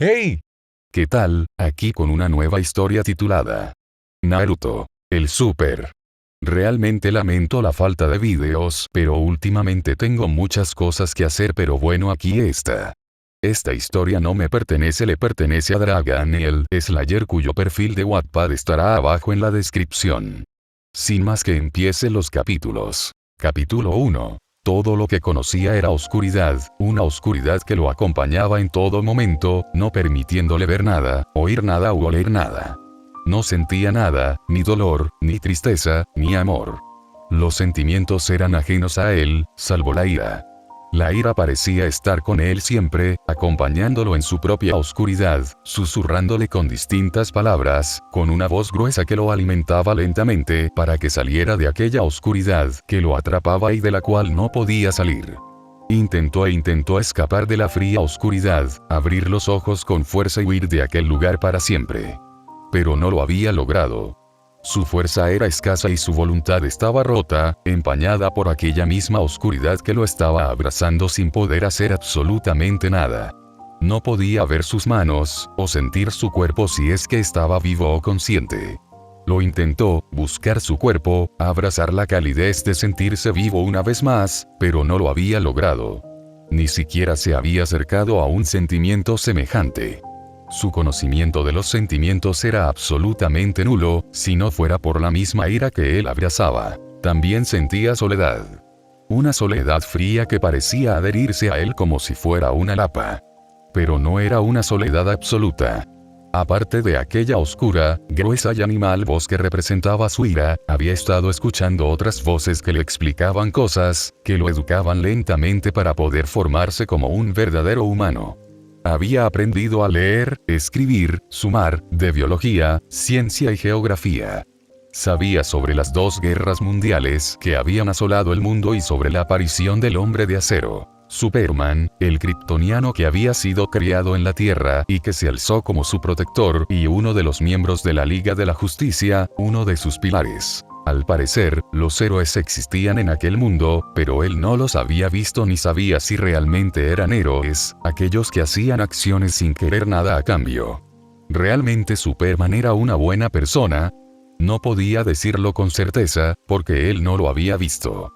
¡Hey! ¿Qué tal? Aquí con una nueva historia titulada Naruto, el Super. Realmente lamento la falta de videos, pero últimamente tengo muchas cosas que hacer, pero bueno, aquí está. Esta historia no me pertenece, le pertenece a Dragon el Slayer, cuyo perfil de Wattpad estará abajo en la descripción. Sin más que empiece los capítulos. Capítulo 1. Todo lo que conocía era oscuridad, una oscuridad que lo acompañaba en todo momento, no permitiéndole ver nada, oír nada u oler nada. No sentía nada, ni dolor, ni tristeza, ni amor. Los sentimientos eran ajenos a él, salvo la ira. La ira parecía estar con él siempre, acompañándolo en su propia oscuridad, susurrándole con distintas palabras, con una voz gruesa que lo alimentaba lentamente para que saliera de aquella oscuridad que lo atrapaba y de la cual no podía salir. Intentó escapar de la fría oscuridad, abrir los ojos con fuerza y huir de aquel lugar para siempre. Pero no lo había logrado. Su fuerza era escasa y su voluntad estaba rota, empañada por aquella misma oscuridad que lo estaba abrazando sin poder hacer absolutamente nada. No podía ver sus manos, o sentir su cuerpo si es que estaba vivo o consciente. Lo intentó, buscar su cuerpo, abrazar la calidez de sentirse vivo una vez más, pero no lo había logrado. Ni siquiera se había acercado a un sentimiento semejante. Su conocimiento de los sentimientos era absolutamente nulo, si no fuera por la misma ira que él abrazaba. También sentía soledad. Una soledad fría que parecía adherirse a él como si fuera una lapa. Pero no era una soledad absoluta. Aparte de aquella oscura, gruesa y animal voz que representaba su ira, había estado escuchando otras voces que le explicaban cosas, que lo educaban lentamente para poder formarse como un verdadero humano. Había aprendido a leer, escribir, sumar, de biología, ciencia y geografía. Sabía sobre las dos guerras mundiales que habían asolado el mundo y sobre la aparición del hombre de acero, Superman, el kryptoniano que había sido criado en la Tierra y que se alzó como su protector y uno de los miembros de la Liga de la Justicia, uno de sus pilares. Al parecer, los héroes existían en aquel mundo, pero él no los había visto ni sabía si realmente eran héroes, aquellos que hacían acciones sin querer nada a cambio. ¿Realmente Superman era una buena persona? No podía decirlo con certeza, porque él no lo había visto.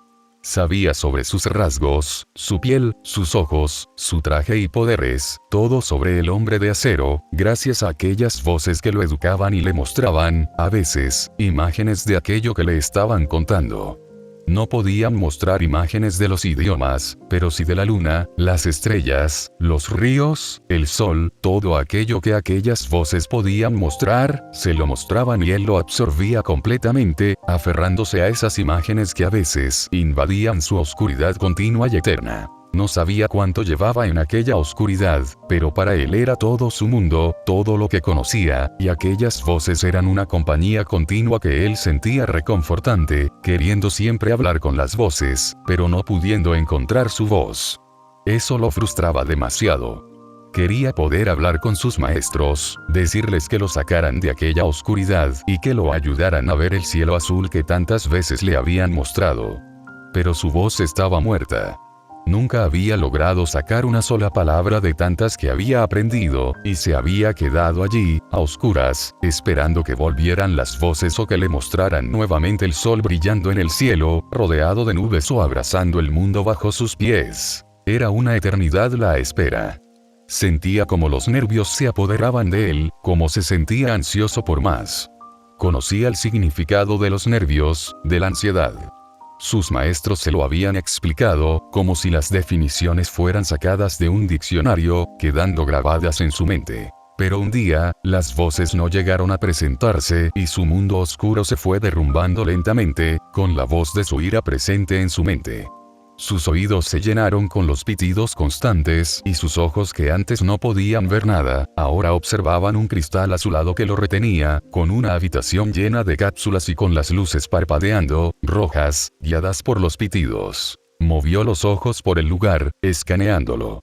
Sabía sobre sus rasgos, su piel, sus ojos, su traje y poderes, todo sobre el hombre de acero, gracias a aquellas voces que lo educaban y le mostraban, a veces, imágenes de aquello que le estaban contando. No podían mostrar imágenes de los idiomas, pero sí de la luna, las estrellas, los ríos, el sol, todo aquello que aquellas voces podían mostrar, se lo mostraban y él lo absorbía completamente, aferrándose a esas imágenes que a veces invadían su oscuridad continua y eterna. No sabía cuánto llevaba en aquella oscuridad, pero para él era todo su mundo, todo lo que conocía, y aquellas voces eran una compañía continua que él sentía reconfortante, queriendo siempre hablar con las voces, pero no pudiendo encontrar su voz. Eso lo frustraba demasiado. Quería poder hablar con sus maestros, decirles que lo sacaran de aquella oscuridad y que lo ayudaran a ver el cielo azul que tantas veces le habían mostrado. Pero su voz estaba muerta. Nunca había logrado sacar una sola palabra de tantas que había aprendido, y se había quedado allí, a oscuras, esperando que volvieran las voces o que le mostraran nuevamente el sol brillando en el cielo, rodeado de nubes o abrazando el mundo bajo sus pies. Era una eternidad la espera. Sentía como los nervios se apoderaban de él, como se sentía ansioso por más. Conocía el significado de los nervios, de la ansiedad. Sus maestros se lo habían explicado, como si las definiciones fueran sacadas de un diccionario, quedando grabadas en su mente. Pero un día, las voces no llegaron a presentarse y su mundo oscuro se fue derrumbando lentamente, con la voz de su ira presente en su mente. Sus oídos se llenaron con los pitidos constantes y sus ojos que antes no podían ver nada, ahora observaban un cristal azulado que lo retenía, con una habitación llena de cápsulas y con las luces parpadeando, rojas, guiadas por los pitidos. Movió los ojos por el lugar, escaneándolo.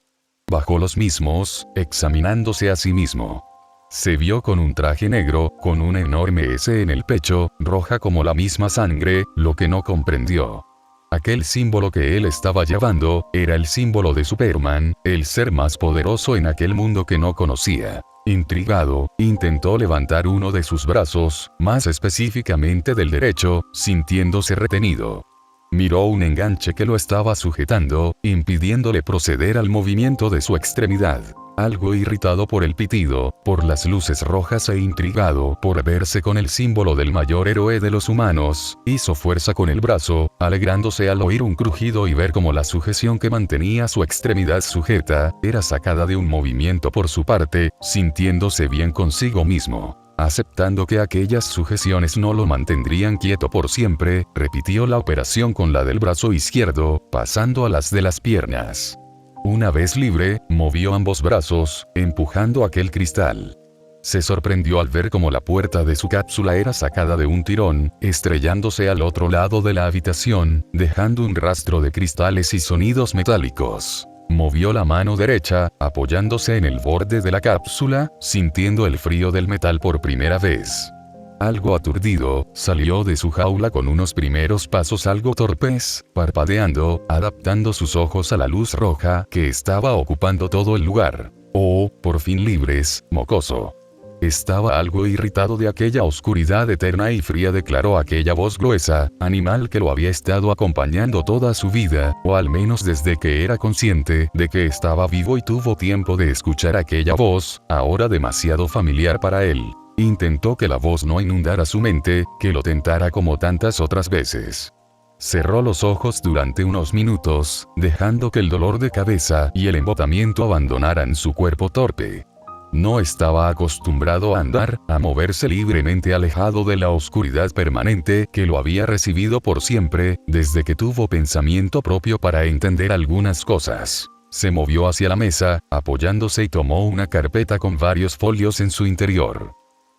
Bajó los mismos, examinándose a sí mismo. Se vio con un traje negro, con una enorme S en el pecho, roja como la misma sangre, lo que no comprendió. Aquel símbolo que él estaba llevando, era el símbolo de Superman, el ser más poderoso en aquel mundo que no conocía. Intrigado, intentó levantar uno de sus brazos, más específicamente del derecho, sintiéndose retenido. Miró un enganche que lo estaba sujetando, impidiéndole proceder al movimiento de su extremidad. Algo irritado por el pitido, por las luces rojas e intrigado por verse con el símbolo del mayor héroe de los humanos, hizo fuerza con el brazo, alegrándose al oír un crujido y ver cómo la sujeción que mantenía su extremidad sujeta, era sacada de un movimiento por su parte, sintiéndose bien consigo mismo. Aceptando que aquellas sujeciones no lo mantendrían quieto por siempre, repitió la operación con la del brazo izquierdo, pasando a las de las piernas. Una vez libre, movió ambos brazos, empujando aquel cristal. Se sorprendió al ver cómo la puerta de su cápsula era sacada de un tirón, estrellándose al otro lado de la habitación, dejando un rastro de cristales y sonidos metálicos. Movió la mano derecha, apoyándose en el borde de la cápsula, sintiendo el frío del metal por primera vez. Algo aturdido, salió de su jaula con unos primeros pasos algo torpes, parpadeando, adaptando sus ojos a la luz roja que estaba ocupando todo el lugar. Oh, por fin libres, mocoso. Estaba algo irritado de aquella oscuridad eterna y fría, declaró aquella voz gruesa, animal que lo había estado acompañando toda su vida, o al menos desde que era consciente de que estaba vivo y tuvo tiempo de escuchar aquella voz, ahora demasiado familiar para él. Intentó que la voz no inundara su mente, que lo tentara como tantas otras veces. Cerró los ojos durante unos minutos, dejando que el dolor de cabeza y el embotamiento abandonaran su cuerpo torpe. No estaba acostumbrado a andar, a moverse libremente alejado de la oscuridad permanente que lo había recibido por siempre, desde que tuvo pensamiento propio para entender algunas cosas. Se movió hacia la mesa, apoyándose y tomó una carpeta con varios folios en su interior.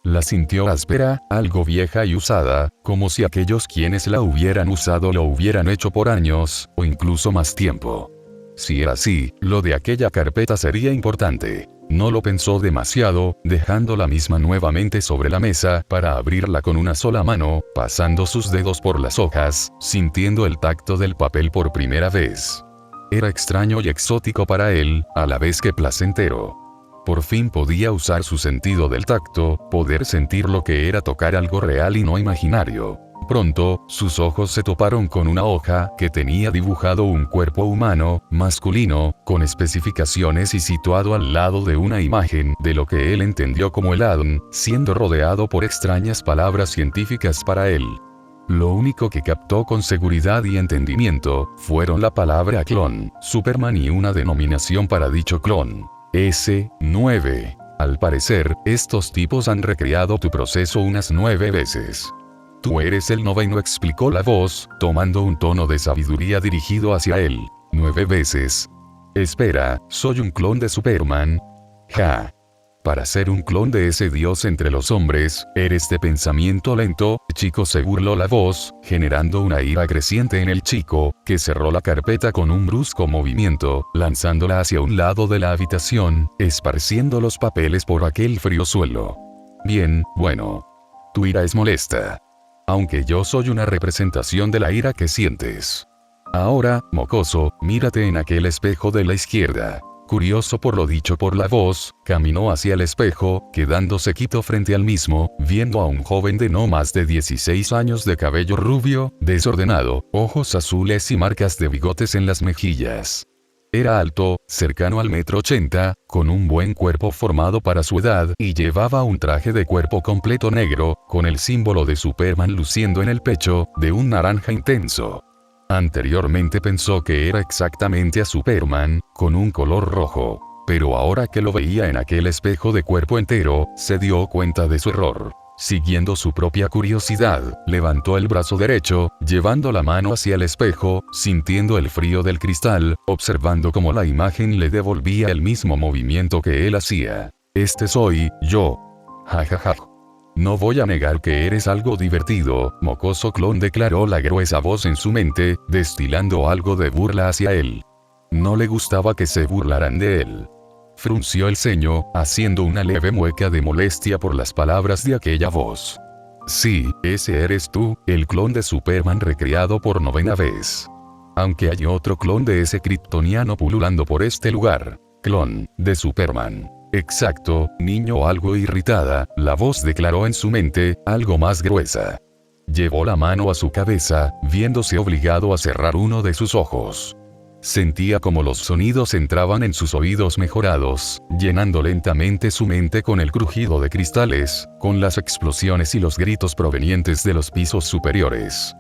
La sintió áspera, algo vieja y usada, como si aquellos quienes la hubieran usado lo hubieran hecho por años, o incluso más tiempo. Si era así, lo de aquella carpeta sería importante. No lo pensó demasiado, dejando la misma nuevamente sobre la mesa para abrirla con una sola mano, pasando sus dedos por las hojas, sintiendo el tacto del papel por primera vez. Era extraño y exótico para él, a la vez que placentero. Por fin podía usar su sentido del tacto, poder sentir lo que era tocar algo real y no imaginario. Pronto, sus ojos se toparon con una hoja que tenía dibujado un cuerpo humano, masculino, con especificaciones y situado al lado de una imagen de lo que él entendió como el Adán, siendo rodeado por extrañas palabras científicas para él. Lo único que captó con seguridad y entendimiento fueron la palabra clon, Superman y una denominación para dicho clon. S9. Al parecer, estos tipos han recreado tu proceso unas 9 veces. Tú eres el noveno, explicó la voz, tomando un tono de sabiduría dirigido hacia él. 9 veces. Espera, ¿soy un clon de Superman? Ja. Para ser un clon de ese dios entre los hombres, eres de pensamiento lento, chico, se burló la voz, generando una ira creciente en el chico, que cerró la carpeta con un brusco movimiento, lanzándola hacia un lado de la habitación, esparciendo los papeles por aquel frío suelo. Bien, bueno. Tu ira es molesta. Aunque yo soy una representación de la ira que sientes. Ahora, mocoso, mírate en aquel espejo de la izquierda. Curioso por lo dicho por la voz, caminó hacia el espejo, quedándose quieto frente al mismo, viendo a un joven de no más de 16 años de cabello rubio, desordenado, ojos azules y marcas de bigotes en las mejillas. Era alto, cercano al 1,80 m, con un buen cuerpo formado para su edad, y llevaba un traje de cuerpo completo negro, con el símbolo de Superman luciendo en el pecho, de un naranja intenso. Anteriormente pensó que era exactamente a Superman, con un color rojo, pero ahora que lo veía en aquel espejo de cuerpo entero, se dio cuenta de su error. Siguiendo su propia curiosidad, levantó el brazo derecho, llevando la mano hacia el espejo, sintiendo el frío del cristal, observando cómo la imagen le devolvía el mismo movimiento que él hacía. Este soy yo. Jajaja. No voy a negar que eres algo divertido, mocoso clon, declaró la gruesa voz en su mente, destilando algo de burla hacia él. No le gustaba que se burlaran de él. Frunció el ceño, haciendo una leve mueca de molestia por las palabras de aquella voz. Sí, ese eres tú, el clon de Superman recreado por 9ª vez. aunque hay otro clon de ese kryptoniano pululando por este lugar. Clon de Superman. Exacto, niño. Algo irritada, la voz declaró en su mente, algo más gruesa. Llevó la mano a su cabeza, viéndose obligado a cerrar uno de sus ojos. Sentía como los sonidos entraban en sus oídos mejorados, llenando lentamente su mente con el crujido de cristales, con las explosiones y los gritos provenientes de los pisos superiores.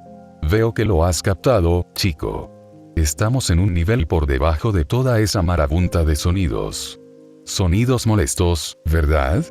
Veo que lo has captado, chico. Estamos en un nivel por debajo de toda esa marabunta de sonidos. Sonidos molestos, ¿verdad?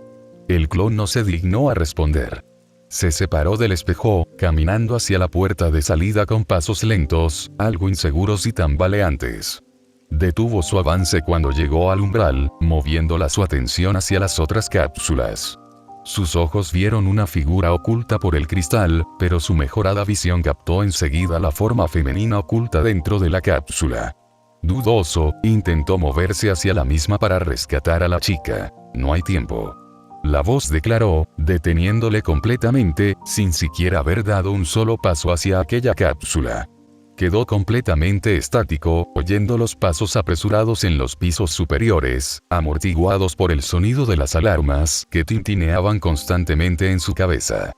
El clon no se dignó a responder. Se separó del espejo, caminando hacia la puerta de salida con pasos lentos, algo inseguros y tambaleantes. Detuvo su avance cuando llegó al umbral, moviéndola su atención hacia las otras cápsulas. Sus ojos vieron una figura oculta por el cristal, pero su mejorada visión captó enseguida la forma femenina oculta dentro de la cápsula. Dudoso, intentó moverse hacia la misma para rescatar a la chica. No hay tiempo. La voz declaró, deteniéndole completamente, sin siquiera haber dado un solo paso hacia aquella cápsula. Quedó completamente estático, oyendo los pasos apresurados en los pisos superiores, amortiguados por el sonido de las alarmas que tintineaban constantemente en su cabeza.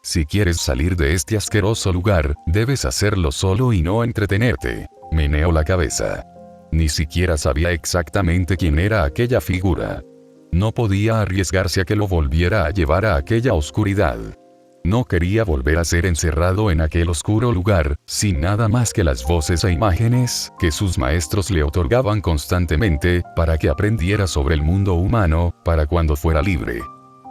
Si quieres salir de este asqueroso lugar, debes hacerlo solo y no entretenerte. Meneó la cabeza. Ni siquiera sabía exactamente quién era aquella figura. No podía arriesgarse a que lo volviera a llevar a aquella oscuridad. No quería volver a ser encerrado en aquel oscuro lugar, sin nada más que las voces e imágenes que sus maestros le otorgaban constantemente, para que aprendiera sobre el mundo humano, para cuando fuera libre.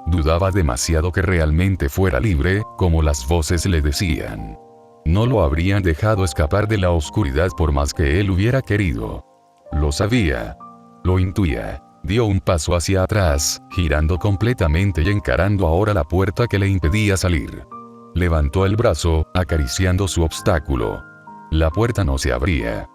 Dudaba demasiado que realmente fuera libre, como las voces le decían. No lo habrían dejado escapar de la oscuridad por más que él hubiera querido. Lo sabía. Lo intuía. Dio un paso hacia atrás, girando completamente y encarando ahora la puerta que le impedía salir. Levantó el brazo, acariciando su obstáculo. La puerta no se abría.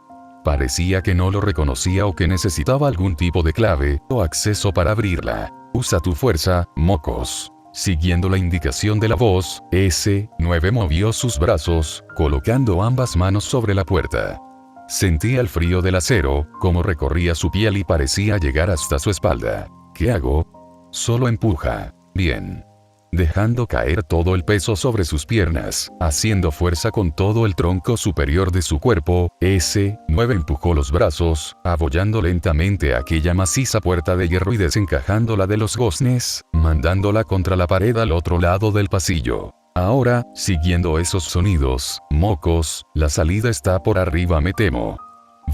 Parecía que no lo reconocía o que necesitaba algún tipo de clave o acceso para abrirla. Usa tu fuerza, mocos. Siguiendo la indicación de la voz, S9 movió sus brazos, colocando ambas manos sobre la puerta. Sentía el frío del acero, como recorría su piel y parecía llegar hasta su espalda. ¿Qué hago? Solo empuja. Bien. Dejando caer todo el peso sobre sus piernas, haciendo fuerza con todo el tronco superior de su cuerpo, S9 empujó los brazos, abollando lentamente aquella maciza puerta de hierro y desencajándola de los goznes, mandándola contra la pared al otro lado del pasillo. Ahora, siguiendo esos sonidos, mocos, la salida está por arriba, me temo.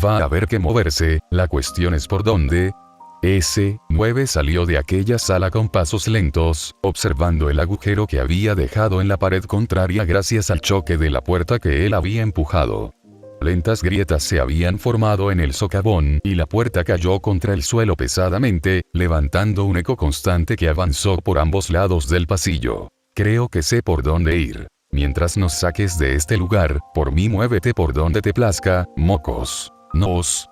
Va a haber que moverse, la cuestión es por dónde. S9 salió de aquella sala con pasos lentos, observando el agujero que había dejado en la pared contraria gracias al choque de la puerta que él había empujado. Lentas grietas se habían formado en el socavón y la puerta cayó contra el suelo pesadamente, levantando un eco constante que avanzó por ambos lados del pasillo. Creo que sé por dónde ir. Mientras nos saques de este lugar, por mí muévete por donde te plazca, mocos. Nos.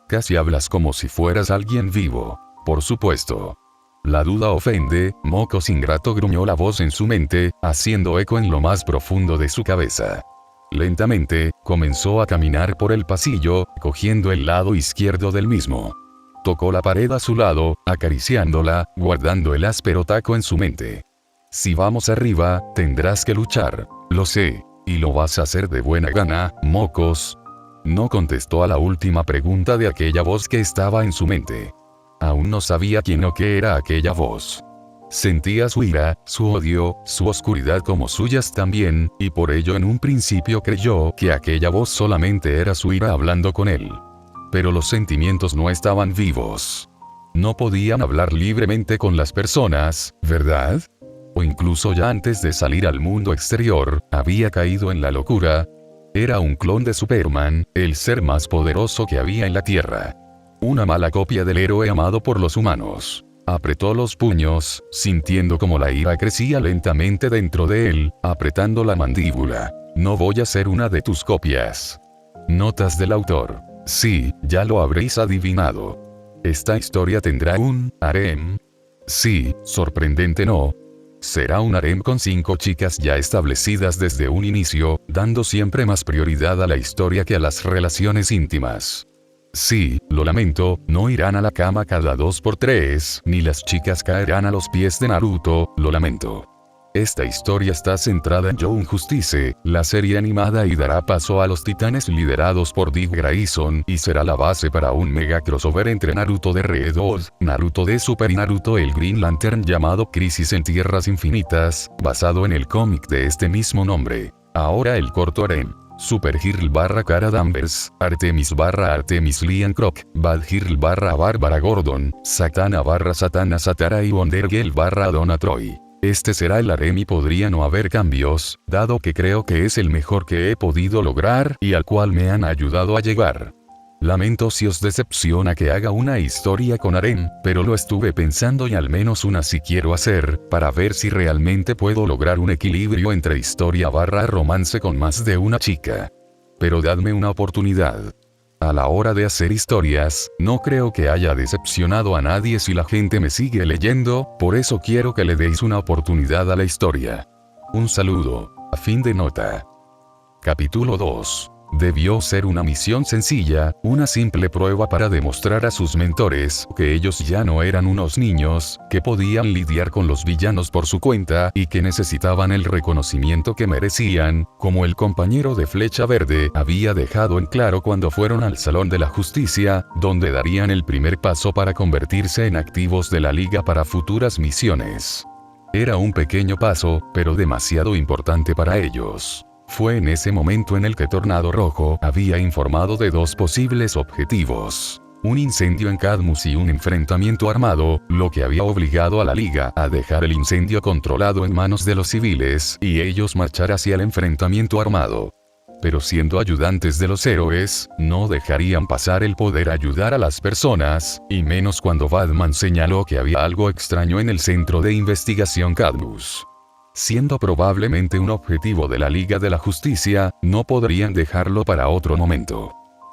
Casi hablas como si fueras alguien vivo. Por supuesto. La duda ofende, mocos ingrato, gruñó la voz en su mente, haciendo eco en lo más profundo de su cabeza. Lentamente, comenzó a caminar por el pasillo, cogiendo el lado izquierdo del mismo. Tocó la pared a su lado, acariciándola, guardando el áspero taco en su mente. Si vamos arriba, tendrás que luchar. Lo sé. Y lo vas a hacer de buena gana, mocos. No contestó a la última pregunta de aquella voz que estaba en su mente. Aún no sabía quién o qué era aquella voz. Sentía su ira, su odio, su oscuridad como suyas también, y por ello en un principio creyó que aquella voz solamente era su ira hablando con él. Pero los sentimientos no estaban vivos. No podían hablar libremente con las personas, ¿verdad? O incluso ya antes de salir al mundo exterior, había caído en la locura. Era un clon de Superman, el ser más poderoso que había en la Tierra. Una mala copia del héroe amado por los humanos. Apretó los puños, sintiendo como la ira crecía lentamente dentro de él, apretando la mandíbula. No voy a ser una de tus copias. Notas del autor. Sí, ya lo habréis adivinado. Esta historia tendrá un harem. Sí, sorprendente, ¿no? Será un harem con 5 chicas ya establecidas desde un inicio, dando siempre más prioridad a la historia que a las relaciones íntimas. Sí, lo lamento, no irán a la cama cada 2 por 3, ni las chicas caerán a los pies de Naruto, lo lamento. Esta historia está centrada en Young Justice, la serie animada, y dará paso a los titanes liderados por Dick Grayson y será la base para un mega crossover entre Naruto de Red, Naruto de Super y Naruto el Green Lantern llamado Crisis en Tierras Infinitas, basado en el cómic de este mismo nombre. Ahora el corto harem. Supergirl / Kara Danvers, Artemis / Artemis Lian Croc, Badgirl / Bárbara Gordon, Satana / Satana Satara y Wonder Girl / Donna Troy. Este será el harem y podría no haber cambios, dado que creo que es el mejor que he podido lograr y al cual me han ayudado a llegar. Lamento si os decepciona que haga una historia con harem, pero lo estuve pensando y al menos una sí quiero hacer, para ver si realmente puedo lograr un equilibrio entre historia / romance con más de una chica. Pero dadme una oportunidad. A la hora de hacer historias, no creo que haya decepcionado a nadie si la gente me sigue leyendo, por eso quiero que le deis una oportunidad a la historia. Un saludo. A fin de nota. Capítulo 2. Debió ser una misión sencilla, una simple prueba para demostrar a sus mentores que ellos ya no eran unos niños, que podían lidiar con los villanos por su cuenta y que necesitaban el reconocimiento que merecían, como el compañero de Flecha Verde había dejado en claro cuando fueron al Salón de la Justicia, donde darían el primer paso para convertirse en activos de la Liga para futuras misiones. Era un pequeño paso, pero demasiado importante para ellos. Fue en ese momento en el que Tornado Rojo había informado de 2 posibles objetivos. Un incendio en Cadmus y un enfrentamiento armado, lo que había obligado a la Liga a dejar el incendio controlado en manos de los civiles y ellos marchar hacia el enfrentamiento armado. Pero siendo ayudantes de los héroes, no dejarían pasar el poder ayudar a las personas, y menos cuando Batman señaló que había algo extraño en el centro de investigación Cadmus. Siendo probablemente un objetivo de la Liga de la Justicia, no podrían dejarlo para otro momento.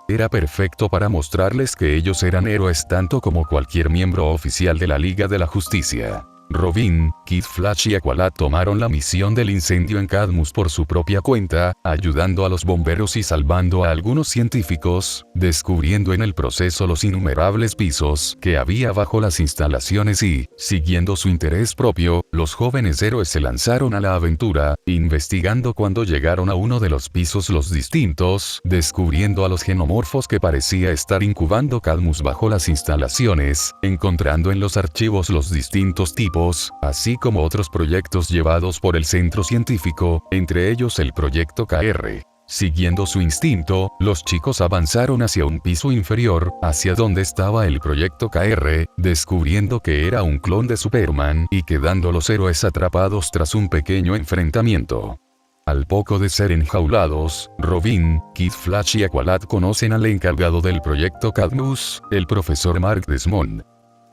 Era perfecto para mostrarles que ellos eran héroes tanto como cualquier miembro oficial de la Liga de la Justicia. Robin, Kid Flash y Aqualad tomaron la misión del incendio en Cadmus por su propia cuenta, ayudando a los bomberos y salvando a algunos científicos, descubriendo en el proceso los innumerables pisos que había bajo las instalaciones y, siguiendo su interés propio, los jóvenes héroes se lanzaron a la aventura, investigando cuando llegaron a uno de los pisos los distintos, descubriendo a los genomorfos que parecía estar incubando Cadmus bajo las instalaciones, encontrando en los archivos los distintos tipos, así como otros proyectos llevados por el centro científico, entre ellos el proyecto KR. Siguiendo su instinto, los chicos avanzaron hacia un piso inferior, hacia donde estaba el proyecto KR, descubriendo que era un clon de Superman y quedando los héroes atrapados tras un pequeño enfrentamiento. Al poco de ser enjaulados, Robin, Kid Flash y Aqualad conocen al encargado del proyecto Cadmus, el profesor Mark Desmond.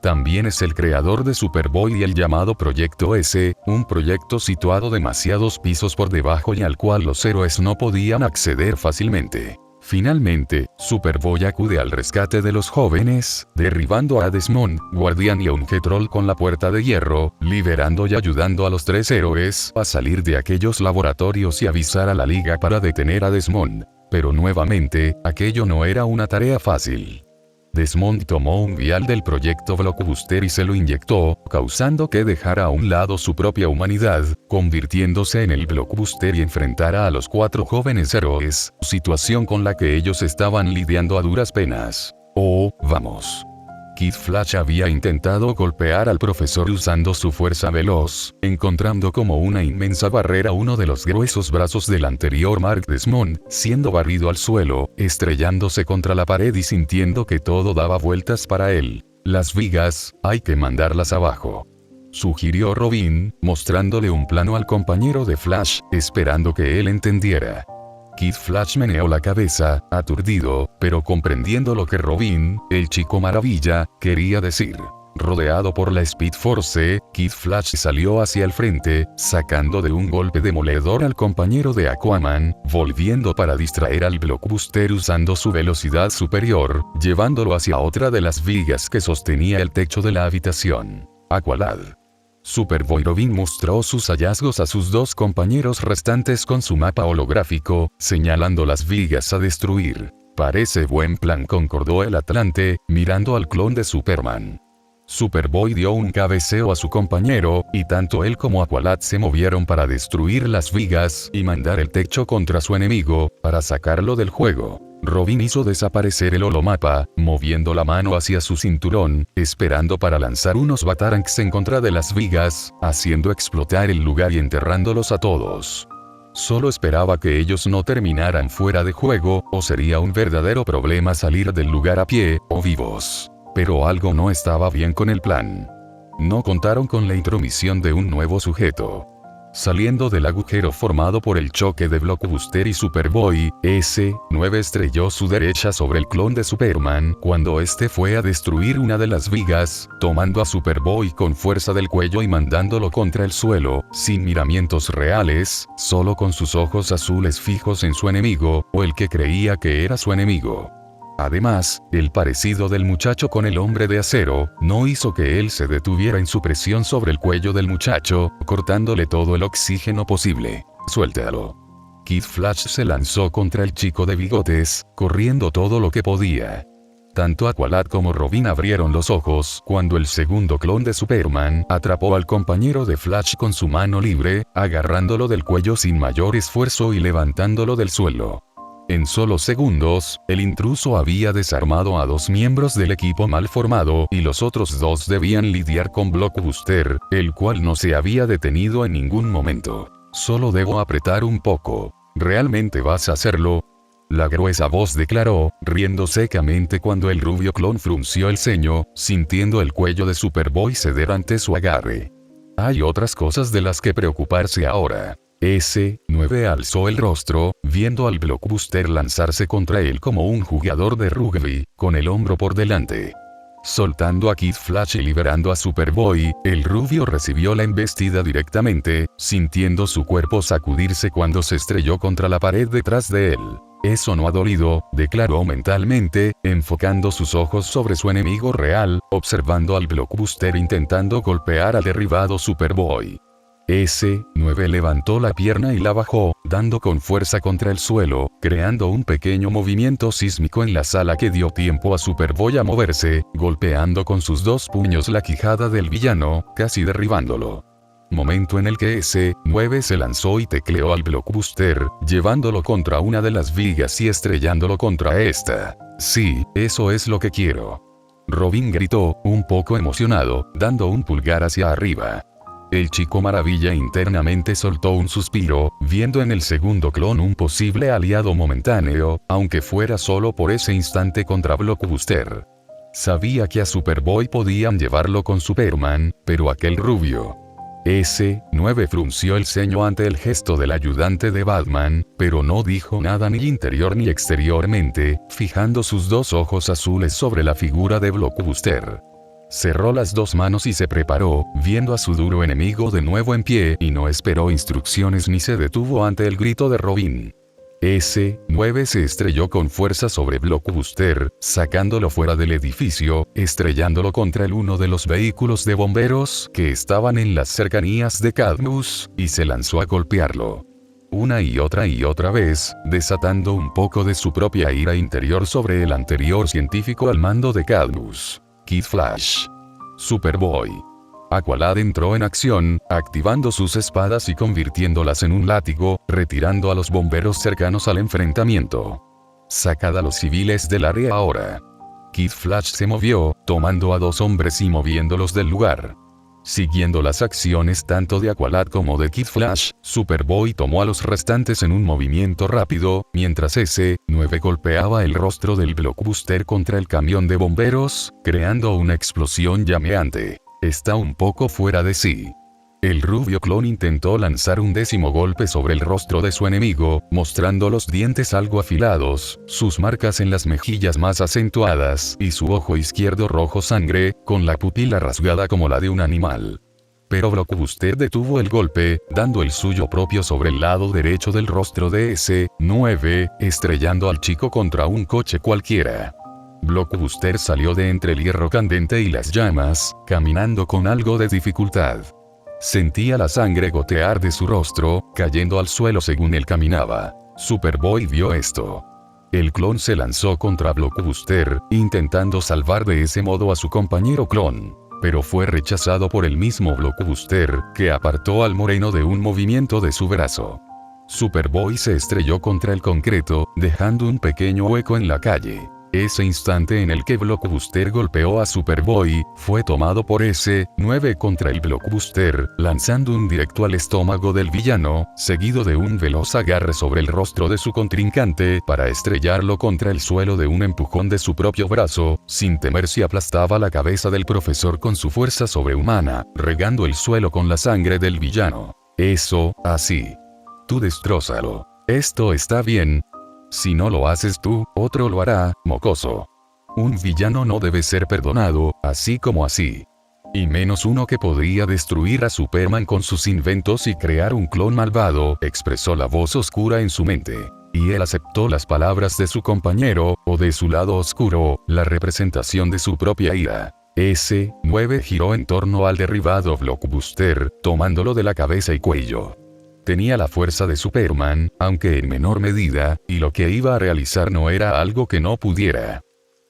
También es el creador de Superboy y el llamado Proyecto S, un proyecto situado demasiados pisos por debajo y al cual los héroes no podían acceder fácilmente. Finalmente, Superboy acude al rescate de los jóvenes, derribando a Desmond, Guardián y a un G-Troll con la puerta de hierro, liberando y ayudando a los 3 héroes a salir de aquellos laboratorios y avisar a la Liga para detener a Desmond. Pero nuevamente, aquello no era una tarea fácil. Desmond tomó un vial del proyecto Blockbuster y se lo inyectó, causando que dejara a un lado su propia humanidad, convirtiéndose en el Blockbuster y enfrentara a los 4 jóvenes héroes, situación con la que ellos estaban lidiando a duras penas. Oh, vamos. Kid Flash había intentado golpear al profesor usando su fuerza veloz, encontrando como una inmensa barrera uno de los gruesos brazos del anterior Mark Desmond, siendo barrido al suelo, estrellándose contra la pared y sintiendo que todo daba vueltas para él. Las vigas, hay que mandarlas abajo, sugirió Robin, mostrándole un plano al compañero de Flash, esperando que él entendiera. Kid Flash meneó la cabeza, aturdido, pero comprendiendo lo que Robin, el chico maravilla, quería decir. Rodeado por la Speed Force, Kid Flash salió hacia el frente, sacando de un golpe demoledor al compañero de Aquaman, volviendo para distraer al Blockbuster usando su velocidad superior, llevándolo hacia otra de las vigas que sostenía el techo de la habitación. Aqualad Superboy Robin mostró sus hallazgos a sus dos compañeros restantes con su mapa holográfico, señalando las vigas a destruir. Parece buen plan, concordó el Atlante, mirando al clon de Superman. Superboy dio un cabeceo a su compañero, y tanto él como Aqualad se movieron para destruir las vigas y mandar el techo contra su enemigo, para sacarlo del juego. Robin hizo desaparecer el holomapa, moviendo la mano hacia su cinturón, esperando para lanzar unos batarangs en contra de las vigas, haciendo explotar el lugar y enterrándolos a todos. Solo esperaba que ellos no terminaran fuera de juego, o sería un verdadero problema salir del lugar a pie, o vivos. Pero algo no estaba bien con el plan. No contaron con la intromisión de un nuevo sujeto. Saliendo del agujero formado por el choque de Blockbuster y Superboy, S-9 estrelló su derecha sobre el clon de Superman cuando este fue a destruir una de las vigas, tomando a Superboy con fuerza del cuello y mandándolo contra el suelo, sin miramientos reales, solo con sus ojos azules fijos en su enemigo, o el que creía que era su enemigo. Además, el parecido del muchacho con el hombre de acero, no hizo que él se detuviera en su presión sobre el cuello del muchacho, cortándole todo el oxígeno posible. Suéltalo. Kid Flash se lanzó contra el chico de bigotes, corriendo todo lo que podía. Tanto Aqualad como Robin abrieron los ojos cuando el segundo clon de Superman atrapó al compañero de Flash con su mano libre, agarrándolo del cuello sin mayor esfuerzo y levantándolo del suelo. En solo segundos, el intruso había desarmado a dos miembros del equipo mal formado y los otros dos debían lidiar con Blockbuster, el cual no se había detenido en ningún momento. Solo debo apretar un poco. ¿Realmente vas a hacerlo? La gruesa voz declaró, riendo secamente cuando el rubio clon frunció el ceño, sintiendo el cuello de Superboy ceder ante su agarre. Hay otras cosas de las que preocuparse ahora. S-9 alzó el rostro, viendo al Blockbuster lanzarse contra él como un jugador de rugby, con el hombro por delante. Soltando a Kid Flash y liberando a Superboy, el rubio recibió la embestida directamente, sintiendo su cuerpo sacudirse cuando se estrelló contra la pared detrás de él. Eso no ha dolido, declaró mentalmente, enfocando sus ojos sobre su enemigo real, observando al Blockbuster intentando golpear al derribado Superboy. S-9 levantó la pierna y la bajó, dando con fuerza contra el suelo, creando un pequeño movimiento sísmico en la sala que dio tiempo a Superboy a moverse, golpeando con sus dos puños la quijada del villano, casi derribándolo. Momento en el que S-9 se lanzó y tecleó al Blockbuster, llevándolo contra una de las vigas y estrellándolo contra esta. Sí, eso es lo que quiero. Robin gritó, un poco emocionado, dando un pulgar hacia arriba. El chico maravilla internamente soltó un suspiro, viendo en el segundo clon un posible aliado momentáneo, aunque fuera solo por ese instante contra Blockbuster. Sabía que a Superboy podían llevarlo con Superman, pero aquel rubio. S-9 frunció el ceño ante el gesto del ayudante de Batman, pero no dijo nada ni interior ni exteriormente, fijando sus dos ojos azules sobre la figura de Blockbuster. Cerró las dos manos y se preparó, viendo a su duro enemigo de nuevo en pie, y no esperó instrucciones ni se detuvo ante el grito de Robin. S-9 se estrelló con fuerza sobre Blockbuster, sacándolo fuera del edificio, estrellándolo contra uno de los vehículos de bomberos que estaban en las cercanías de Cadmus, y se lanzó a golpearlo. Una y otra vez, desatando un poco de su propia ira interior sobre el anterior científico al mando de Cadmus. Kid Flash. Superboy. Aqualad entró en acción, activando sus espadas y convirtiéndolas en un látigo, retirando a los bomberos cercanos al enfrentamiento. Sacad a los civiles del área ahora. Kid Flash se movió, tomando a dos hombres y moviéndolos del lugar. Siguiendo las acciones tanto de Aqualad como de Kid Flash, Superboy tomó a los restantes en un movimiento rápido, mientras S-9 golpeaba el rostro del Blockbuster contra el camión de bomberos, creando una explosión llameante. Está un poco fuera de sí. El rubio clon intentó lanzar un décimo golpe sobre el rostro de su enemigo, mostrando los dientes algo afilados, sus marcas en las mejillas más acentuadas y su ojo izquierdo rojo sangre, con la pupila rasgada como la de un animal. Pero Blockbuster detuvo el golpe, dando el suyo propio sobre el lado derecho del rostro de S-9, estrellando al chico contra un coche cualquiera. Blockbuster salió de entre el hierro candente y las llamas, caminando con algo de dificultad. Sentía la sangre gotear de su rostro, cayendo al suelo según él caminaba. Superboy vio esto. El clon se lanzó contra Blockbuster, intentando salvar de ese modo a su compañero clon. Pero fue rechazado por el mismo Blockbuster, que apartó al moreno de un movimiento de su brazo. Superboy se estrelló contra el concreto, dejando un pequeño hueco en la calle. Ese instante en el que Blockbuster golpeó a Superboy, fue tomado por S-9 contra el Blockbuster, lanzando un directo al estómago del villano, seguido de un veloz agarre sobre el rostro de su contrincante para estrellarlo contra el suelo de un empujón de su propio brazo, sin temer si aplastaba la cabeza del profesor con su fuerza sobrehumana, regando el suelo con la sangre del villano. Eso, así. Tú destrózalo. Esto está bien. Si no lo haces tú, otro lo hará, mocoso. Un villano no debe ser perdonado, así como así. Y menos uno que podría destruir a Superman con sus inventos y crear un clon malvado, expresó la voz oscura en su mente. Y él aceptó las palabras de su compañero, o de su lado oscuro, la representación de su propia ira. S-9 giró en torno al derribado Blockbuster, tomándolo de la cabeza y cuello. Tenía la fuerza de Superman, aunque en menor medida, y lo que iba a realizar no era algo que no pudiera.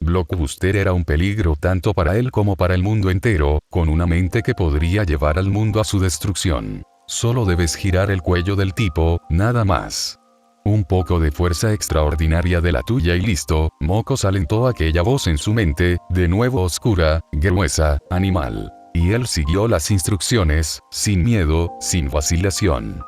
Blockbuster era un peligro tanto para él como para el mundo entero, con una mente que podría llevar al mundo a su destrucción. Solo debes girar el cuello del tipo, nada más. Un poco de fuerza extraordinaria de la tuya y listo, Mocos alentó aquella voz en su mente, de nuevo oscura, gruesa, animal. Y él siguió las instrucciones, sin miedo, sin vacilación.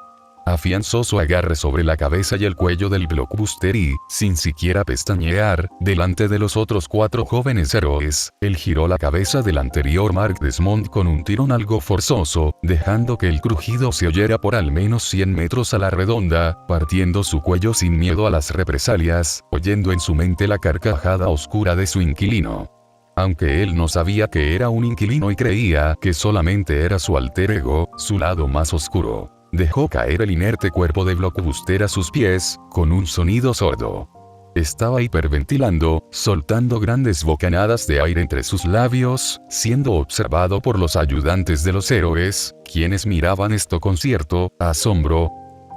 Afianzó su agarre sobre la cabeza y el cuello del Blockbuster y, sin siquiera pestañear, delante de los otros 4 jóvenes héroes, él giró la cabeza del anterior Mark Desmond con un tirón algo forzoso, dejando que el crujido se oyera por al menos 100 metros a la redonda, partiendo su cuello sin miedo a las represalias, oyendo en su mente la carcajada oscura de su inquilino. Aunque él no sabía que era un inquilino y creía que solamente era su alter ego, su lado más oscuro. Dejó caer el inerte cuerpo de Blockbuster a sus pies, con un sonido sordo. Estaba hiperventilando, soltando grandes bocanadas de aire entre sus labios, siendo observado por los ayudantes de los héroes, quienes miraban esto con cierto asombro.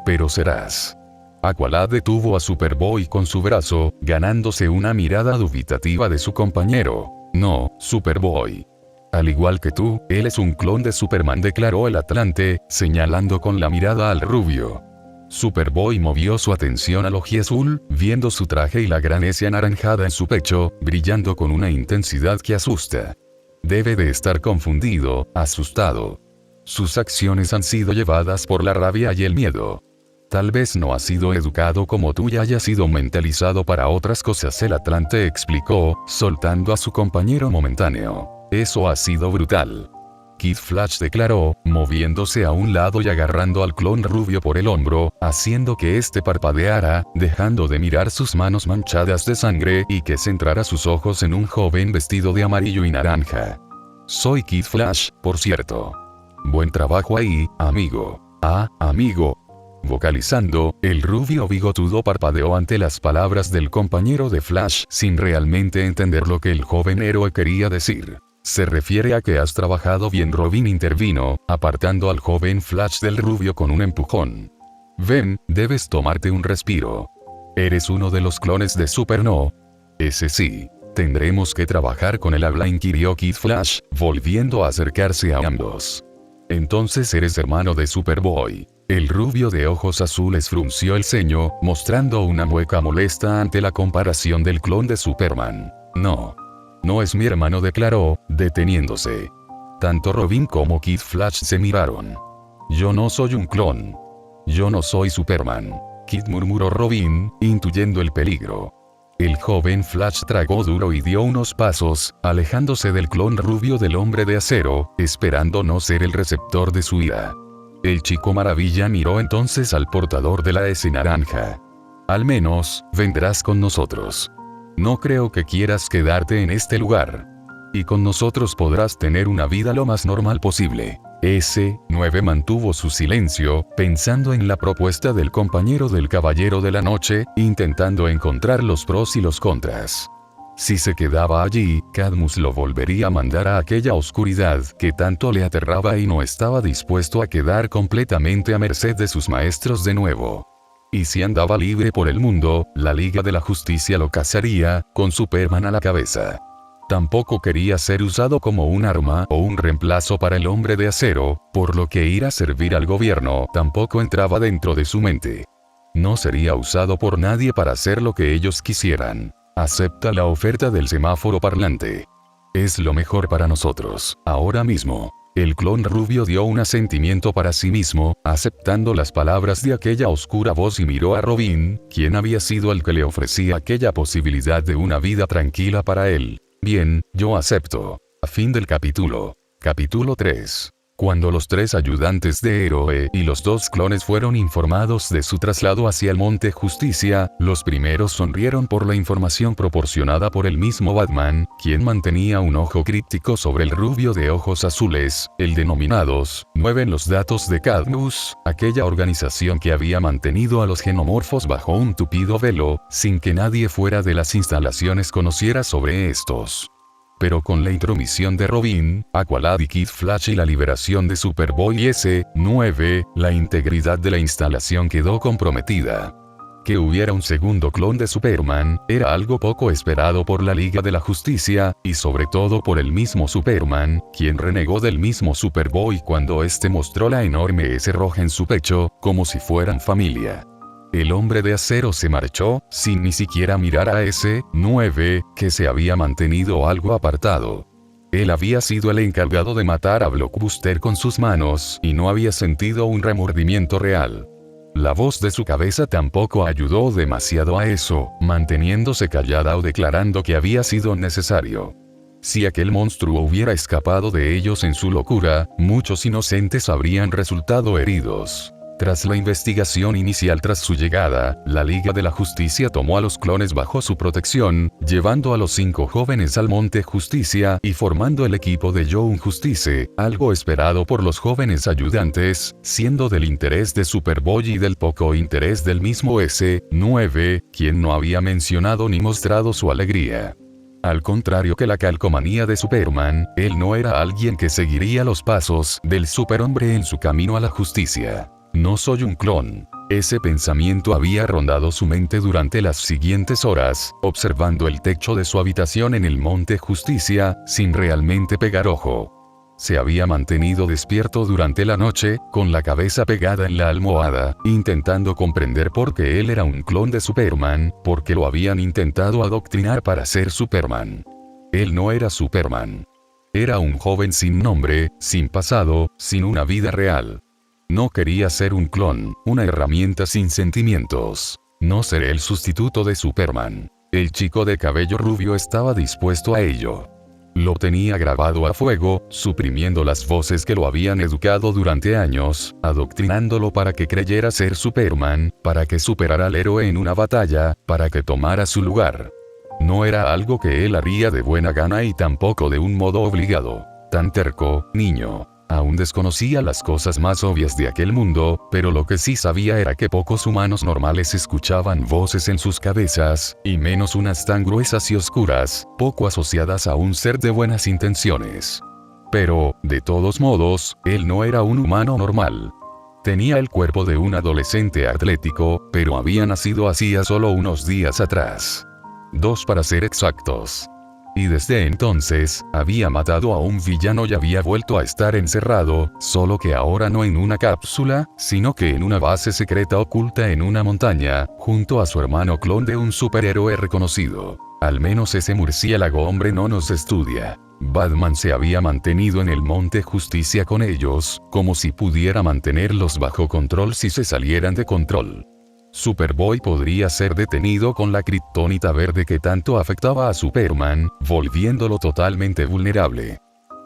Pero serás. Aqualad detuvo a Superboy con su brazo, ganándose una mirada dubitativa de su compañero. No, Superboy. Al igual que tú, él es un clon de Superman, declaró el Atlante, señalando con la mirada al rubio. Superboy movió su atención al ojiazul, viendo su traje y la gran S anaranjada en su pecho, brillando con una intensidad que asusta. Debe de estar confundido, asustado. Sus acciones han sido llevadas por la rabia y el miedo. Tal vez no ha sido educado como tú y haya sido mentalizado para otras cosas, el Atlante explicó, soltando a su compañero momentáneo. Eso ha sido brutal. Kid Flash declaró, moviéndose a un lado y agarrando al clon rubio por el hombro, haciendo que éste parpadeara, dejando de mirar sus manos manchadas de sangre y que centrara sus ojos en un joven vestido de amarillo y naranja. Soy Kid Flash, por cierto. Buen trabajo ahí, amigo. Ah, amigo. Vocalizando, el rubio bigotudo parpadeó ante las palabras del compañero de Flash sin realmente entender lo que el joven héroe quería decir. Se refiere a que has trabajado bien, Robin intervino, apartando al joven Flash del rubio con un empujón. Ven, debes tomarte un respiro. Eres uno de los clones de Super, ¿no? Ese sí. Tendremos que trabajar con el habla, inquirió Kid Flash, volviendo a acercarse a ambos. Entonces eres hermano de Superboy. El rubio de ojos azules frunció el ceño, mostrando una mueca molesta ante la comparación del clon de Superman. No. No es mi hermano, declaró, deteniéndose. Tanto Robin como Kid Flash se miraron. Yo no soy un clon. Yo no soy Superman. Kid, murmuró Robin, intuyendo el peligro. El joven Flash tragó duro y dio unos pasos, alejándose del clon rubio del hombre de acero, esperando no ser el receptor de su ira. El chico maravilla miró entonces al portador de la S naranja. Al menos, vendrás con nosotros. No creo que quieras quedarte en este lugar. Y con nosotros podrás tener una vida lo más normal posible. S-9 mantuvo su silencio, pensando en la propuesta del compañero del Caballero de la Noche, intentando encontrar los pros y los contras. Si se quedaba allí, Cadmus lo volvería a mandar a aquella oscuridad que tanto le aterraba y no estaba dispuesto a quedar completamente a merced de sus maestros de nuevo. Y si andaba libre por el mundo, la Liga de la Justicia lo cazaría, con Superman a la cabeza. Tampoco quería ser usado como un arma o un reemplazo para el Hombre de Acero, por lo que ir a servir al gobierno tampoco entraba dentro de su mente. No sería usado por nadie para hacer lo que ellos quisieran. Acepta la oferta del semáforo parlante. Es lo mejor para nosotros, ahora mismo. El clon rubio dio un asentimiento para sí mismo, aceptando las palabras de aquella oscura voz y miró a Robin, quien había sido el que le ofrecía aquella posibilidad de una vida tranquila para él. Bien, yo acepto. A fin del capítulo. Capítulo 3. Cuando los 3 ayudantes de Héroe y los 2 clones fueron informados de su traslado hacia el Monte Justicia, los primeros sonrieron por la información proporcionada por el mismo Batman, quien mantenía un ojo críptico sobre el rubio de ojos azules, el denominados 9 en los datos de Cadmus, aquella organización que había mantenido a los genomorfos bajo un tupido velo, sin que nadie fuera de las instalaciones conociera sobre estos. Pero con la intromisión de Robin, Aqualad y Kid Flash y la liberación de Superboy S9, la integridad de la instalación quedó comprometida. Que hubiera un segundo clon de Superman, era algo poco esperado por la Liga de la Justicia, y sobre todo por el mismo Superman, quien renegó del mismo Superboy cuando este mostró la enorme S roja en su pecho, como si fueran familia. El Hombre de Acero se marchó, sin ni siquiera mirar a S9, que se había mantenido algo apartado. Él había sido el encargado de matar a Blockbuster con sus manos, y no había sentido un remordimiento real. La voz de su cabeza tampoco ayudó demasiado a eso, manteniéndose callada o declarando que había sido necesario. Si aquel monstruo hubiera escapado de ellos en su locura, muchos inocentes habrían resultado heridos. Tras la investigación inicial tras su llegada, la Liga de la Justicia tomó a los clones bajo su protección, llevando a los 5 jóvenes al Monte Justicia y formando el equipo de Young Justice, algo esperado por los jóvenes ayudantes, siendo del interés de Superboy y del poco interés del mismo S9, quien no había mencionado ni mostrado su alegría. Al contrario que la calcomanía de Superman, él no era alguien que seguiría los pasos del superhombre en su camino a la justicia. No soy un clon. Ese pensamiento había rondado su mente durante las siguientes horas, observando el techo de su habitación en el Monte Justicia, sin realmente pegar ojo. Se había mantenido despierto durante la noche, con la cabeza pegada en la almohada, intentando comprender por qué él era un clon de Superman, porque lo habían intentado adoctrinar para ser Superman. Él no era Superman. Era un joven sin nombre, sin pasado, sin una vida real. No quería ser un clon, una herramienta sin sentimientos. No seré el sustituto de Superman. El chico de cabello rubio estaba dispuesto a ello. Lo tenía grabado a fuego, suprimiendo las voces que lo habían educado durante años, adoctrinándolo para que creyera ser Superman, para que superara al héroe en una batalla, para que tomara su lugar. No era algo que él haría de buena gana y tampoco de un modo obligado. Tan terco, niño. Aún desconocía las cosas más obvias de aquel mundo, pero lo que sí sabía era que pocos humanos normales escuchaban voces en sus cabezas, y menos unas tan gruesas y oscuras, poco asociadas a un ser de buenas intenciones. Pero, de todos modos, él no era un humano normal. Tenía el cuerpo de un adolescente atlético, pero había nacido hacía solo unos días atrás. 2 para ser exactos. Y desde entonces, había matado a un villano y había vuelto a estar encerrado, solo que ahora no en una cápsula, sino que en una base secreta oculta en una montaña, junto a su hermano clon de un superhéroe reconocido. Al menos ese murciélago hombre no nos estudia. Batman se había mantenido en el Monte Justicia con ellos, como si pudiera mantenerlos bajo control si se salieran de control. Superboy podría ser detenido con la kriptonita verde que tanto afectaba a Superman, volviéndolo totalmente vulnerable.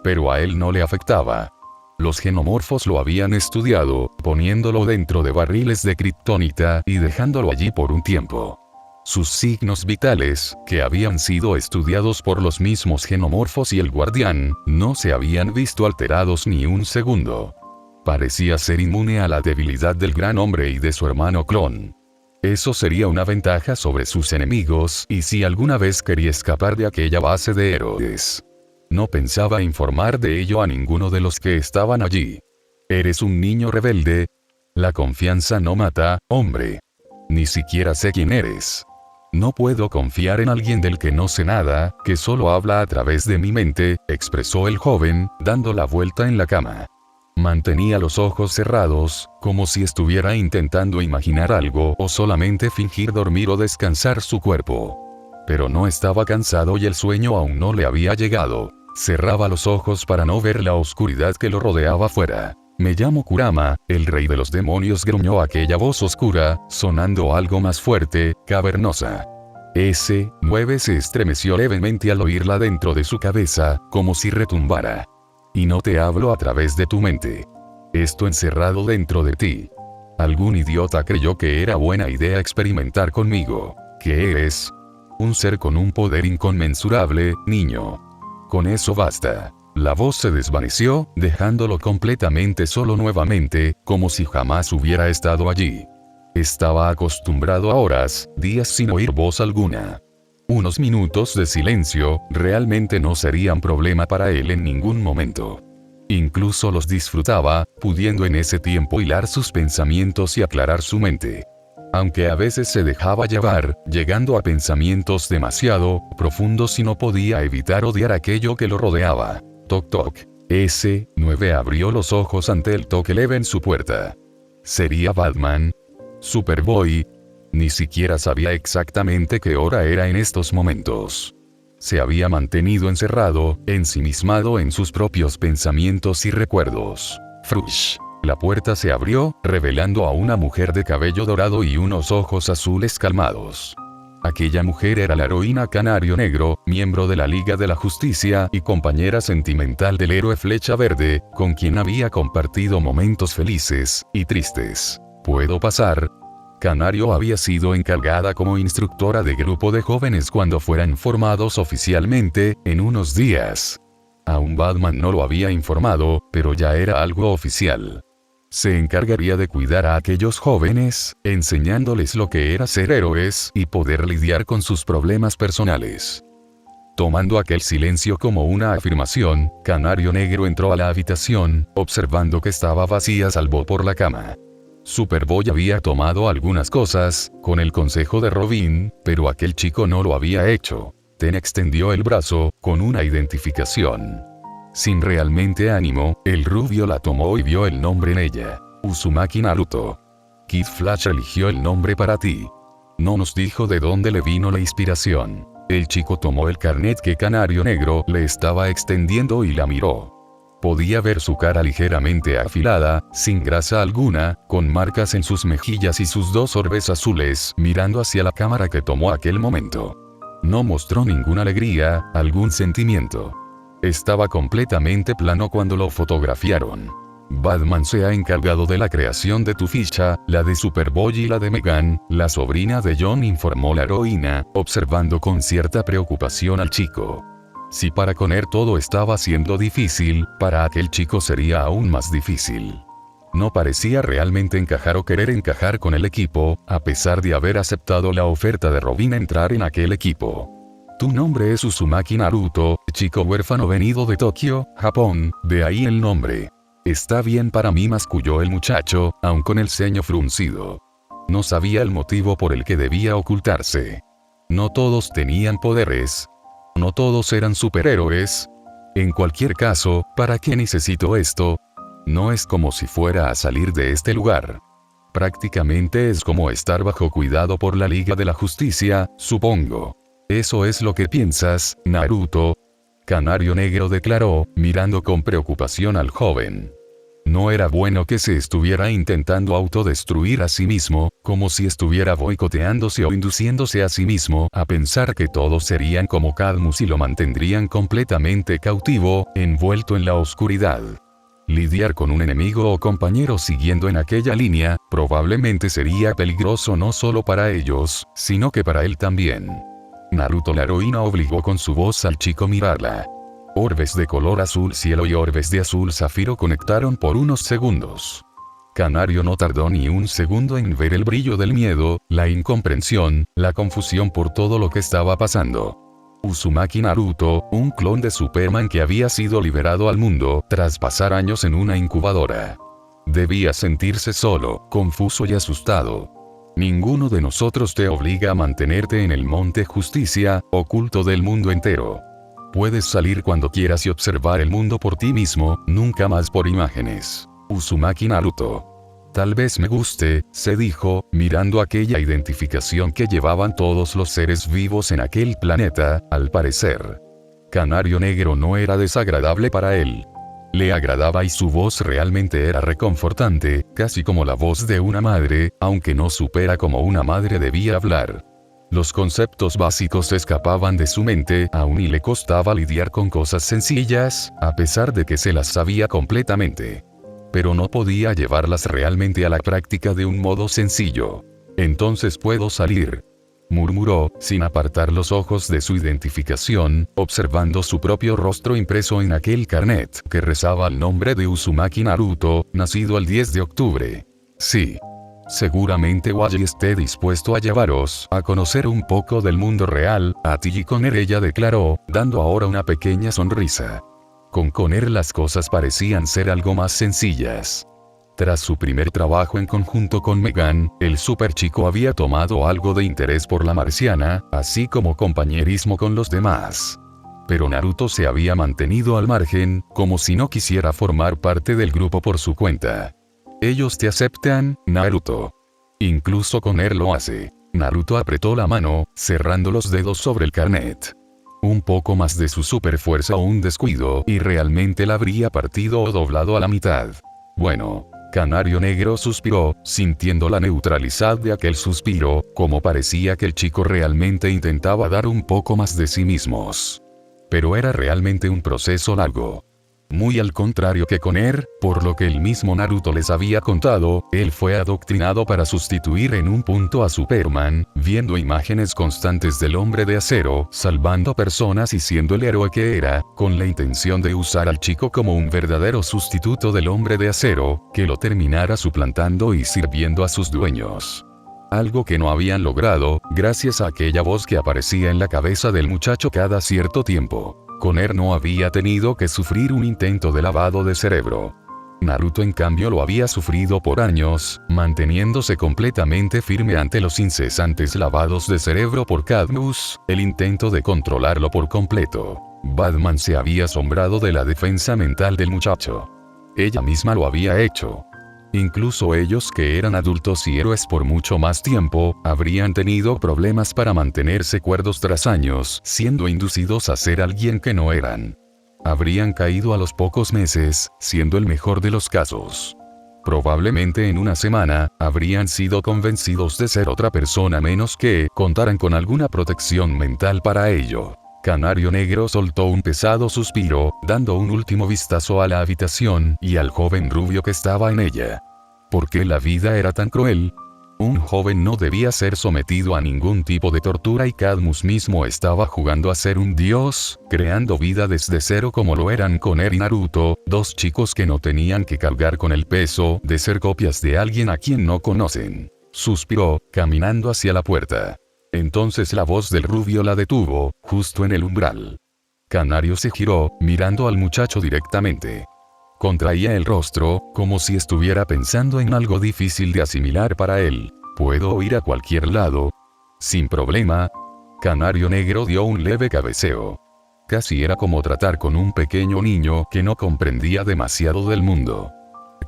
Pero a él no le afectaba. Los genomorfos lo habían estudiado, poniéndolo dentro de barriles de kriptonita y dejándolo allí por un tiempo. Sus signos vitales, que habían sido estudiados por los mismos genomorfos y el guardián, no se habían visto alterados ni un segundo. Parecía ser inmune a la debilidad del gran hombre y de su hermano clon. Eso sería una ventaja sobre sus enemigos y si alguna vez quería escapar de aquella base de héroes. No pensaba informar de ello a ninguno de los que estaban allí. Eres un niño rebelde. La confianza no mata, hombre. Ni siquiera sé quién eres. No puedo confiar en alguien del que no sé nada, que solo habla a través de mi mente, expresó el joven, dando la vuelta en la cama. Mantenía los ojos cerrados, como si estuviera intentando imaginar algo o solamente fingir dormir o descansar su cuerpo. Pero no estaba cansado y el sueño aún no le había llegado. Cerraba los ojos para no ver la oscuridad que lo rodeaba afuera. Me llamo Kurama, el rey de los demonios, gruñó aquella voz oscura, sonando algo más fuerte, cavernosa. Ese 9 se estremeció levemente al oírla dentro de su cabeza, como si retumbara. Y no te hablo a través de tu mente. Esto encerrado dentro de ti. Algún idiota creyó que era buena idea experimentar conmigo. ¿Qué eres? Un ser con un poder inconmensurable, niño. Con eso basta. La voz se desvaneció, dejándolo completamente solo nuevamente, como si jamás hubiera estado allí. Estaba acostumbrado a horas, días sin oír voz alguna. Unos minutos de silencio, realmente no serían problema para él en ningún momento. Incluso los disfrutaba, pudiendo en ese tiempo hilar sus pensamientos y aclarar su mente. Aunque a veces se dejaba llevar, llegando a pensamientos demasiado profundos y no podía evitar odiar aquello que lo rodeaba. Toc toc. Ese 9 abrió los ojos ante el toque leve en su puerta. ¿Sería Batman? Superboy. Ni siquiera sabía exactamente qué hora era en estos momentos. Se había mantenido encerrado, ensimismado en sus propios pensamientos y recuerdos. Frush. La puerta se abrió, revelando a una mujer de cabello dorado y unos ojos azules calmados. Aquella mujer era la heroína Canario Negro, miembro de la Liga de la Justicia y compañera sentimental del héroe Flecha Verde, con quien había compartido momentos felices y tristes. ¿Puedo pasar? Canario había sido encargada como instructora de grupo de jóvenes cuando fueran formados oficialmente, en unos días. Aún Batman no lo había informado, pero ya era algo oficial. Se encargaría de cuidar a aquellos jóvenes, enseñándoles lo que era ser héroes y poder lidiar con sus problemas personales. Tomando aquel silencio como una afirmación, Canario Negro entró a la habitación, observando que estaba vacía salvo por la cama. Superboy había tomado algunas cosas, con el consejo de Robin, pero aquel chico no lo había hecho. Ten extendió el brazo, con una identificación. Sin realmente ánimo, el rubio la tomó y vio el nombre en ella. Uzumaki Naruto. Kid Flash eligió el nombre para ti. No nos dijo de dónde le vino la inspiración. El chico tomó el carnet que Canario Negro le estaba extendiendo y la miró. Podía ver su cara ligeramente afilada, sin grasa alguna, con marcas en sus mejillas y sus dos orbes azules, mirando hacia la cámara que tomó aquel momento. No mostró ninguna alegría, algún sentimiento. Estaba completamente plano cuando lo fotografiaron. Batman se ha encargado de la creación de tu ficha, la de Superboy y la de Megan, la sobrina de John, informó la heroína, observando con cierta preocupación al chico. Si para Connor todo estaba siendo difícil, para aquel chico sería aún más difícil. No parecía realmente encajar o querer encajar con el equipo, a pesar de haber aceptado la oferta de Robin entrar en aquel equipo. Tu nombre es Uzumaki Naruto, chico huérfano venido de Tokio, Japón, de ahí el nombre. Está bien para mí, masculló el muchacho, aun con el ceño fruncido. No sabía el motivo por el que debía ocultarse. No todos tenían poderes. No todos eran superhéroes. En cualquier caso, ¿para qué necesito esto? No es como si fuera a salir de este lugar. Prácticamente es como estar bajo cuidado por la Liga de la Justicia, supongo. ¿Eso es lo que piensas, Naruto? Canario Negro declaró, mirando con preocupación al joven. No era bueno que se estuviera intentando autodestruir a sí mismo, como si estuviera boicoteándose o induciéndose a sí mismo a pensar que todos serían como Cadmus y lo mantendrían completamente cautivo, envuelto en la oscuridad. Lidiar con un enemigo o compañero siguiendo en aquella línea, probablemente sería peligroso no solo para ellos, sino que para él también. Naruto, la heroína obligó con su voz al chico a mirarla. Orbes de color azul cielo y orbes de azul zafiro conectaron por unos segundos. Canario no tardó ni un segundo en ver el brillo del miedo, la incomprensión, la confusión por todo lo que estaba pasando. Uzumaki Naruto, un clon de Superman que había sido liberado al mundo tras pasar años en una incubadora. Debía sentirse solo, confuso y asustado. Ninguno de nosotros te obliga a mantenerte en el Monte Justicia, oculto del mundo entero. Puedes salir cuando quieras y observar el mundo por ti mismo, nunca más por imágenes. Uzumaki Naruto. Tal vez me guste, se dijo, mirando aquella identificación que llevaban todos los seres vivos en aquel planeta, al parecer. Canario Negro no era desagradable para él. Le agradaba y su voz realmente era reconfortante, casi como la voz de una madre, aunque no supiera cómo una madre debía hablar. Los conceptos básicos escapaban de su mente, aún y le costaba lidiar con cosas sencillas, a pesar de que se las sabía completamente. Pero no podía llevarlas realmente a la práctica de un modo sencillo. Entonces puedo salir, murmuró, sin apartar los ojos de su identificación, observando su propio rostro impreso en aquel carnet que rezaba el nombre de Uzumaki Naruto, nacido el 10 de octubre. Sí. Seguramente Wally esté dispuesto a llevaros a conocer un poco del mundo real, a ti y Conner, ella declaró, dando ahora una pequeña sonrisa. Con Conner las cosas parecían ser algo más sencillas. Tras su primer trabajo en conjunto con Megan, el super chico había tomado algo de interés por la marciana, así como compañerismo con los demás. Pero Naruto se había mantenido al margen, como si no quisiera formar parte del grupo por su cuenta. Ellos te aceptan, Naruto. Incluso Conner lo hace. Naruto apretó la mano, cerrando los dedos sobre el carnet. Un poco más de su superfuerza o un descuido y realmente la habría partido o doblado a la mitad. Bueno. Canario Negro suspiró, sintiendo la neutralidad de aquel suspiro, como parecía que el chico realmente intentaba dar un poco más de sí mismos. Pero era realmente un proceso largo. Muy al contrario que Conner, por lo que el mismo Naruto les había contado, él fue adoctrinado para sustituir en un punto a Superman, viendo imágenes constantes del Hombre de Acero, salvando personas y siendo el héroe que era, con la intención de usar al chico como un verdadero sustituto del Hombre de Acero, que lo terminara suplantando y sirviendo a sus dueños. Algo que no habían logrado, gracias a aquella voz que aparecía en la cabeza del muchacho cada cierto tiempo. Conner no había tenido que sufrir un intento de lavado de cerebro. Naruto en cambio lo había sufrido por años, manteniéndose completamente firme ante los incesantes lavados de cerebro por Cadmus, el intento de controlarlo por completo. Batman se había asombrado de la defensa mental del muchacho. Ella misma lo había hecho. Incluso ellos que eran adultos y héroes por mucho más tiempo, habrían tenido problemas para mantenerse cuerdos tras años, siendo inducidos a ser alguien que no eran. Habrían caído a los pocos meses, siendo el mejor de los casos. Probablemente en una semana, habrían sido convencidos de ser otra persona menos que contaran con alguna protección mental para ello. Canario Negro soltó un pesado suspiro, dando un último vistazo a la habitación y al joven rubio que estaba en ella. ¿Por qué la vida era tan cruel? Un joven no debía ser sometido a ningún tipo de tortura y Cadmus mismo estaba jugando a ser un dios, creando vida desde cero como lo eran Conner y Naruto, dos chicos que no tenían que cargar con el peso de ser copias de alguien a quien no conocen. Suspiró, caminando hacia la puerta. Entonces la voz del rubio la detuvo, justo en el umbral. Canario se giró, mirando al muchacho directamente. Contraía el rostro, como si estuviera pensando en algo difícil de asimilar para él. ¿Puedo ir a cualquier lado? Sin problema. Canario Negro dio un leve cabeceo. Casi era como tratar con un pequeño niño que no comprendía demasiado del mundo.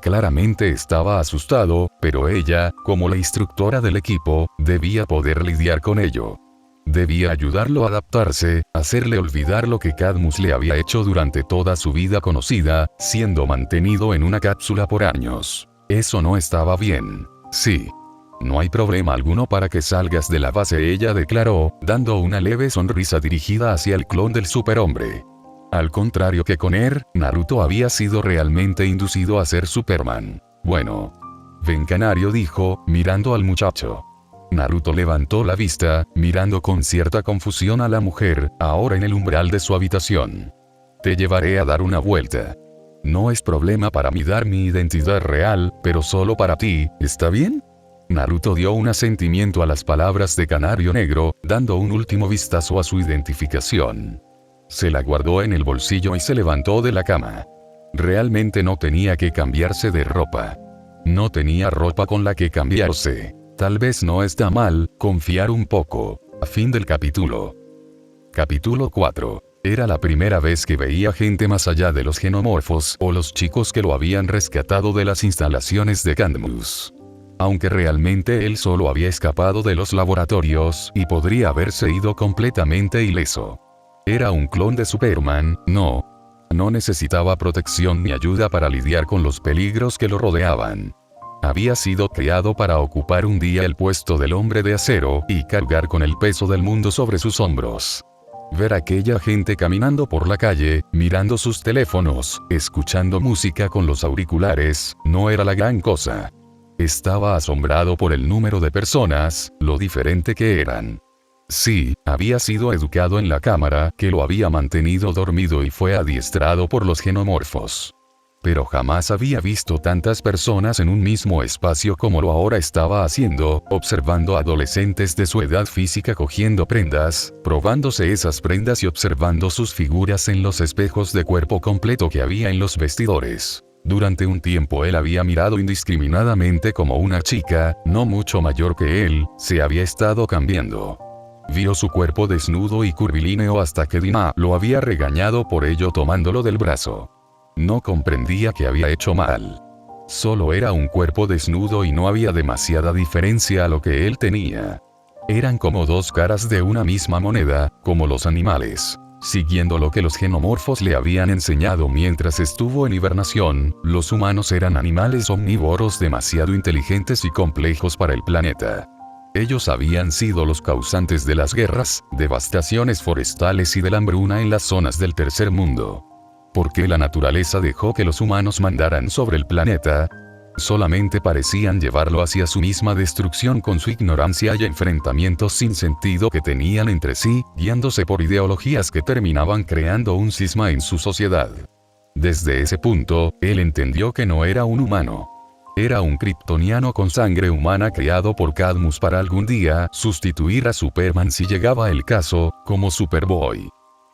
Claramente estaba asustado, pero ella, como la instructora del equipo, debía poder lidiar con ello. Debía ayudarlo a adaptarse, hacerle olvidar lo que Cadmus le había hecho durante toda su vida conocida, siendo mantenido en una cápsula por años. Eso no estaba bien. Sí. No hay problema alguno para que salgas de la base, ella declaró, dando una leve sonrisa dirigida hacia el clon del superhombre. Al contrario que Conner, Naruto había sido realmente inducido a ser Superman. Bueno. Ven, Canario dijo, mirando al muchacho. Naruto levantó la vista, mirando con cierta confusión a la mujer, ahora en el umbral de su habitación. Te llevaré a dar una vuelta. No es problema para mí dar mi identidad real, pero solo para ti, ¿está bien? Naruto dio un asentimiento a las palabras de Canario Negro, dando un último vistazo a su identificación. Se la guardó en el bolsillo y se levantó de la cama. Realmente no tenía que cambiarse de ropa. No tenía ropa con la que cambiarse. Tal vez no está mal, confiar un poco. A fin del capítulo. Capítulo 4. Era la primera vez que veía gente más allá de los genomorfos o los chicos que lo habían rescatado de las instalaciones de Cadmus. Aunque realmente él solo había escapado de los laboratorios y podría haberse ido completamente ileso. Era un clon de Superman, no necesitaba protección ni ayuda para lidiar con los peligros que lo rodeaban. Había sido creado para ocupar un día el puesto del hombre de acero y cargar con el peso del mundo sobre sus hombros. Ver a aquella gente caminando por la calle, mirando sus teléfonos, escuchando música con los auriculares, no era la gran cosa. Estaba asombrado por el número de personas, lo diferente que eran. Sí, había sido educado en la cámara que lo había mantenido dormido y fue adiestrado por los genomorfos. Pero jamás había visto tantas personas en un mismo espacio como lo ahora estaba haciendo, observando a adolescentes de su edad física cogiendo prendas, probándose esas prendas y observando sus figuras en los espejos de cuerpo completo que había en los vestidores. Durante un tiempo él había mirado indiscriminadamente como una chica, no mucho mayor que él, se había estado cambiando. Vio su cuerpo desnudo y curvilíneo hasta que Dina lo había regañado por ello tomándolo del brazo. No comprendía que había hecho mal. Solo era un cuerpo desnudo y no había demasiada diferencia a lo que él tenía. Eran como dos caras de una misma moneda, como los animales. Siguiendo lo que los genomorfos le habían enseñado mientras estuvo en hibernación, los humanos eran animales omnívoros demasiado inteligentes y complejos para el planeta. Ellos habían sido los causantes de las guerras, devastaciones forestales y de la hambruna en las zonas del tercer mundo. ¿Por qué la naturaleza dejó que los humanos mandaran sobre el planeta? Solamente parecían llevarlo hacia su misma destrucción con su ignorancia y enfrentamientos sin sentido que tenían entre sí, guiándose por ideologías que terminaban creando un cisma en su sociedad. Desde ese punto, él entendió que no era un humano. Era un kryptoniano con sangre humana creado por Cadmus para algún día sustituir a Superman si llegaba el caso, como Superboy.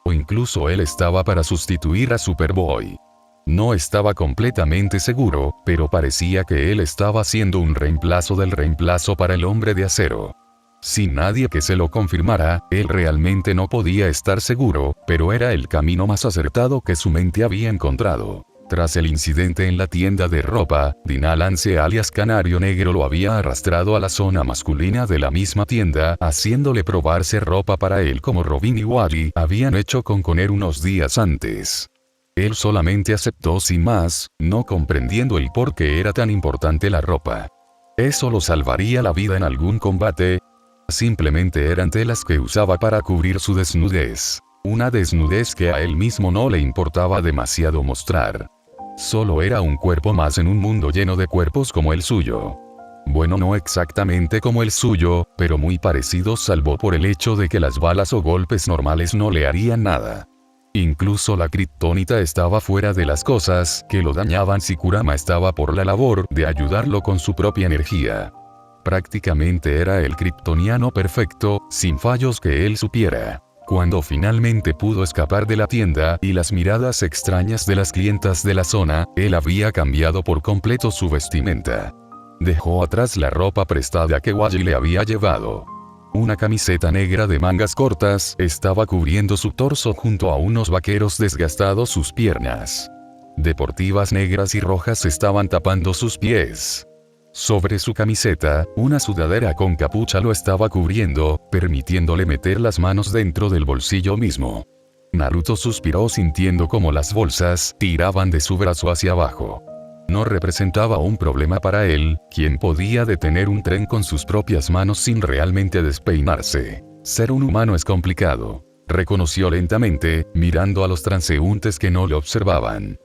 O incluso él estaba para sustituir a Superboy. No estaba completamente seguro, pero parecía que él estaba haciendo un reemplazo del reemplazo para el hombre de acero. Sin nadie que se lo confirmara, él realmente no podía estar seguro, pero era el camino más acertado que su mente había encontrado. Tras el incidente en la tienda de ropa, Dina Lance alias Canario Negro lo había arrastrado a la zona masculina de la misma tienda, haciéndole probarse ropa para él como Robin y Wally habían hecho con Connor unos días antes. Él solamente aceptó sin más, no comprendiendo el por qué era tan importante la ropa. ¿Eso lo salvaría la vida en algún combate? Simplemente eran telas que usaba para cubrir su desnudez. Una desnudez que a él mismo no le importaba demasiado mostrar. Solo era un cuerpo más en un mundo lleno de cuerpos como el suyo. Bueno, no exactamente como el suyo, pero muy parecido salvo por el hecho de que las balas o golpes normales no le harían nada. Incluso la kriptonita estaba fuera de las cosas que lo dañaban si Kurama estaba por la labor de ayudarlo con su propia energía. Prácticamente era el kryptoniano perfecto, sin fallos que él supiera. Cuando finalmente pudo escapar de la tienda y las miradas extrañas de las clientas de la zona, él había cambiado por completo su vestimenta. Dejó atrás la ropa prestada que Wally le había llevado. Una camiseta negra de mangas cortas estaba cubriendo su torso junto a unos vaqueros desgastados sus piernas. Deportivas negras y rojas estaban tapando sus pies. Sobre su camiseta, una sudadera con capucha lo estaba cubriendo, permitiéndole meter las manos dentro del bolsillo mismo. Naruto suspiró sintiendo como las bolsas tiraban de su brazo hacia abajo. No representaba un problema para él, quien podía detener un tren con sus propias manos sin realmente despeinarse. Ser un humano es complicado, reconoció lentamente, mirando a los transeúntes que no le observaban.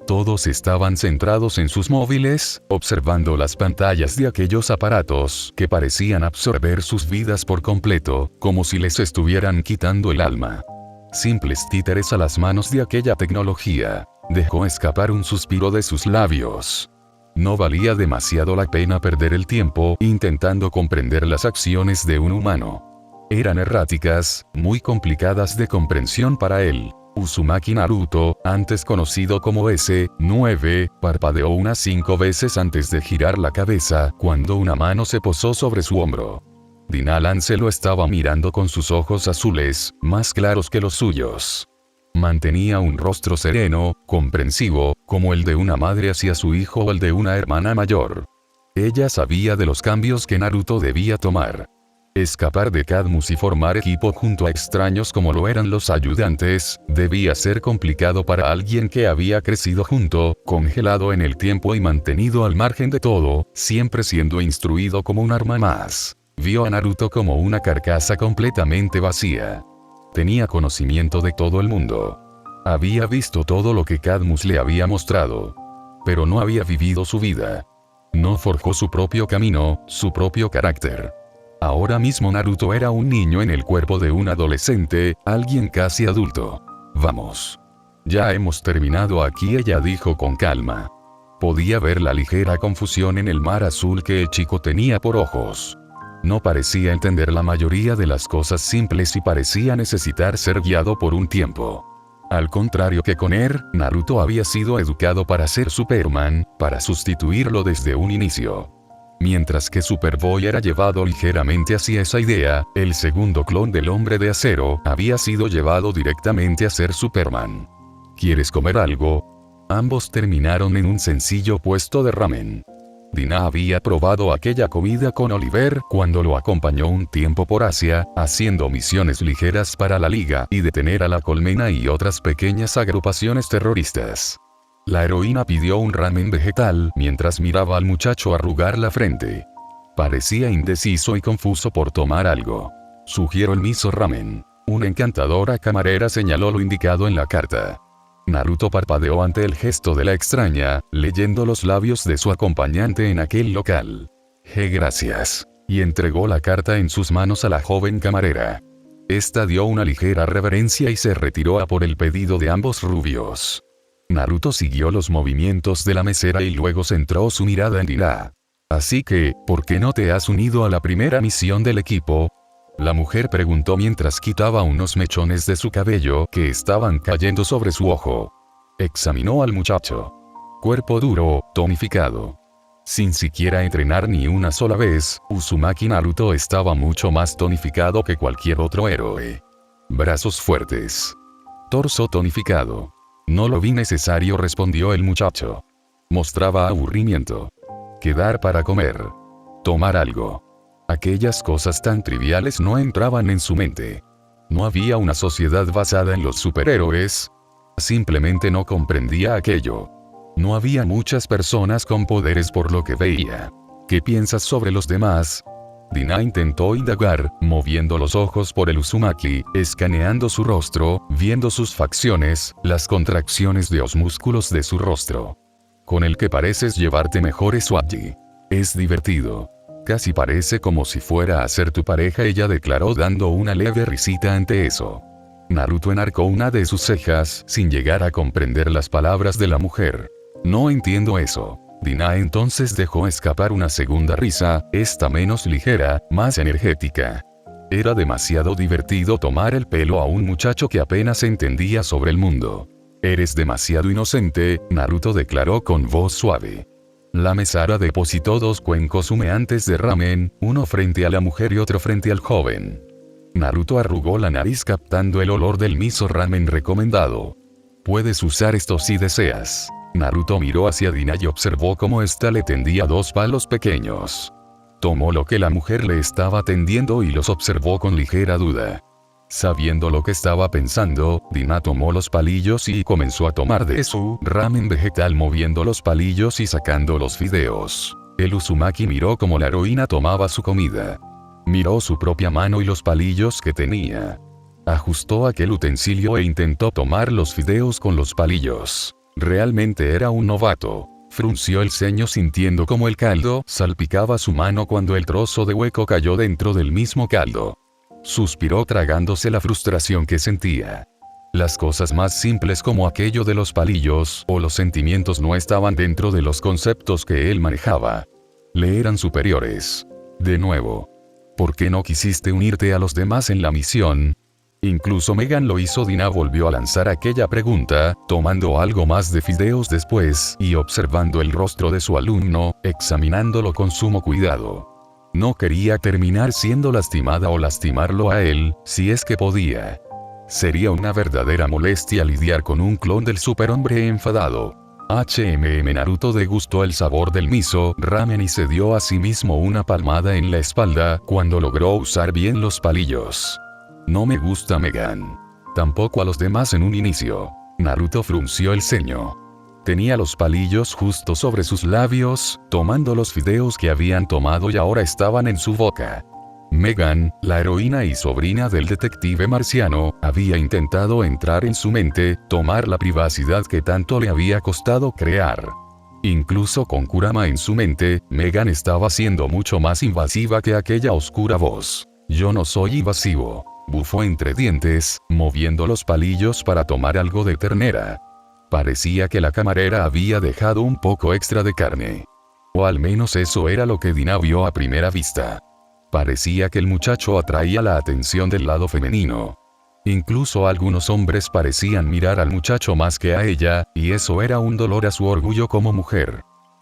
Todos estaban centrados en sus móviles, observando las pantallas de aquellos aparatos que parecían absorber sus vidas por completo, como si les estuvieran quitando el alma. Simples títeres a las manos de aquella tecnología. Dejó escapar un suspiro de sus labios. No valía demasiado la pena perder el tiempo intentando comprender las acciones de un humano. Eran erráticas, muy complicadas de comprensión para él. Uzumaki Naruto, antes conocido como S9, parpadeó unas 5 veces antes de girar la cabeza cuando una mano se posó sobre su hombro. Dinalan se lo estaba mirando con sus ojos azules, más claros que los suyos. Mantenía un rostro sereno, comprensivo, como el de una madre hacia su hijo o el de una hermana mayor. Ella sabía de los cambios que Naruto debía tomar. Escapar de Cadmus y formar equipo junto a extraños como lo eran los ayudantes, debía ser complicado para alguien que había crecido junto, congelado en el tiempo y mantenido al margen de todo, siempre siendo instruido como un arma más. Vio a Naruto como una carcasa completamente vacía. Tenía conocimiento de todo el mundo. Había visto todo lo que Cadmus le había mostrado. Pero no había vivido su vida. No forjó su propio camino, su propio carácter. Ahora mismo Naruto era un niño en el cuerpo de un adolescente, alguien casi adulto. Vamos. Ya hemos terminado aquí, ella dijo con calma. Podía ver la ligera confusión en el mar azul que el chico tenía por ojos. No parecía entender la mayoría de las cosas simples y parecía necesitar ser guiado por un tiempo. Al contrario que con él, Naruto había sido educado para ser Superman, para sustituirlo desde un inicio. Mientras que Superboy era llevado ligeramente hacia esa idea, el segundo clon del Hombre de Acero había sido llevado directamente a ser Superman. ¿Quieres comer algo? Ambos terminaron en un sencillo puesto de ramen. Dina había probado aquella comida con Oliver cuando lo acompañó un tiempo por Asia, haciendo misiones ligeras para la Liga y detener a la Colmena y otras pequeñas agrupaciones terroristas. La heroína pidió un ramen vegetal mientras miraba al muchacho arrugar la frente. Parecía indeciso y confuso por tomar algo. Sugiero el miso ramen. Una encantadora camarera señaló lo indicado en la carta. Naruto parpadeó ante el gesto de la extraña, leyendo los labios de su acompañante en aquel local. Gracias. Y entregó la carta en sus manos a la joven camarera. Esta dio una ligera reverencia y se retiró a por el pedido de ambos rubios. Naruto siguió los movimientos de la mesera y luego centró su mirada en Dina. Así que, ¿por qué no te has unido a la primera misión del equipo? La mujer preguntó mientras quitaba unos mechones de su cabello que estaban cayendo sobre su ojo. Examinó al muchacho. Cuerpo duro, tonificado. Sin siquiera entrenar ni una sola vez, Uzumaki Naruto estaba mucho más tonificado que cualquier otro héroe. Brazos fuertes. Torso tonificado. No lo vi necesario, respondió el muchacho. Mostraba aburrimiento. Quedar para comer. Tomar algo. Aquellas cosas tan triviales no entraban en su mente. No había una sociedad basada en los superhéroes. Simplemente no comprendía aquello. No había muchas personas con poderes por lo que veía. ¿Qué piensas sobre los demás? Dina intentó indagar, moviendo los ojos por el Uzumaki, escaneando su rostro, viendo sus facciones, las contracciones de los músculos de su rostro. Con el que pareces llevarte mejor es Swaji. Es divertido. Casi parece como si fuera a ser tu pareja, ella declaró dando una leve risita ante eso. Naruto enarcó una de sus cejas, sin llegar a comprender las palabras de la mujer. No entiendo eso. Dina entonces dejó escapar una segunda risa, esta menos ligera, más energética. Era demasiado divertido tomar el pelo a un muchacho que apenas entendía sobre el mundo. Eres demasiado inocente, Naruto declaró con voz suave. La mesara depositó 2 cuencos humeantes de ramen, uno frente a la mujer y otro frente al joven. Naruto arrugó la nariz captando el olor del miso ramen recomendado. Puedes usar esto si deseas. Naruto miró hacia Dina y observó cómo ésta le tendía 2 palos pequeños. Tomó lo que la mujer le estaba tendiendo y los observó con ligera duda. Sabiendo lo que estaba pensando, Dina tomó los palillos y comenzó a tomar de su ramen vegetal moviendo los palillos y sacando los fideos. El Uzumaki miró cómo la heroína tomaba su comida. Miró su propia mano y los palillos que tenía. Ajustó aquel utensilio e intentó tomar los fideos con los palillos. Realmente era un novato. Frunció el ceño sintiendo como el caldo salpicaba su mano cuando el trozo de hueco cayó dentro del mismo caldo. Suspiró tragándose la frustración que sentía. Las cosas más simples como aquello de los palillos o los sentimientos no estaban dentro de los conceptos que él manejaba. Le eran superiores. De nuevo. ¿Por qué no quisiste unirte a los demás en la misión? Incluso Megan lo hizo. Dina volvió a lanzar aquella pregunta, tomando algo más de fideos después y observando el rostro de su alumno, examinándolo con sumo cuidado. No quería terminar siendo lastimada o lastimarlo a él, si es que podía. Sería una verdadera molestia lidiar con un clon del superhombre enfadado. Naruto degustó el sabor del miso ramen y se dio a sí mismo una palmada en la espalda cuando logró usar bien los palillos. No me gusta Megan. Tampoco a los demás en un inicio. Naruto frunció el ceño. Tenía los palillos justo sobre sus labios, tomando los fideos que habían tomado y ahora estaban en su boca. Megan, la heroína y sobrina del detective marciano, había intentado entrar en su mente, tomar la privacidad que tanto le había costado crear. Incluso con Kurama en su mente, Megan estaba siendo mucho más invasiva que aquella oscura voz. Yo no soy invasivo. Bufó entre dientes, moviendo los palillos para tomar algo de ternera. Parecía que la camarera había dejado un poco extra de carne. O al menos eso era lo que Dina vio a primera vista. Parecía que el muchacho atraía la atención del lado femenino. Incluso algunos hombres parecían mirar al muchacho más que a ella, y eso era un dolor a su orgullo como mujer.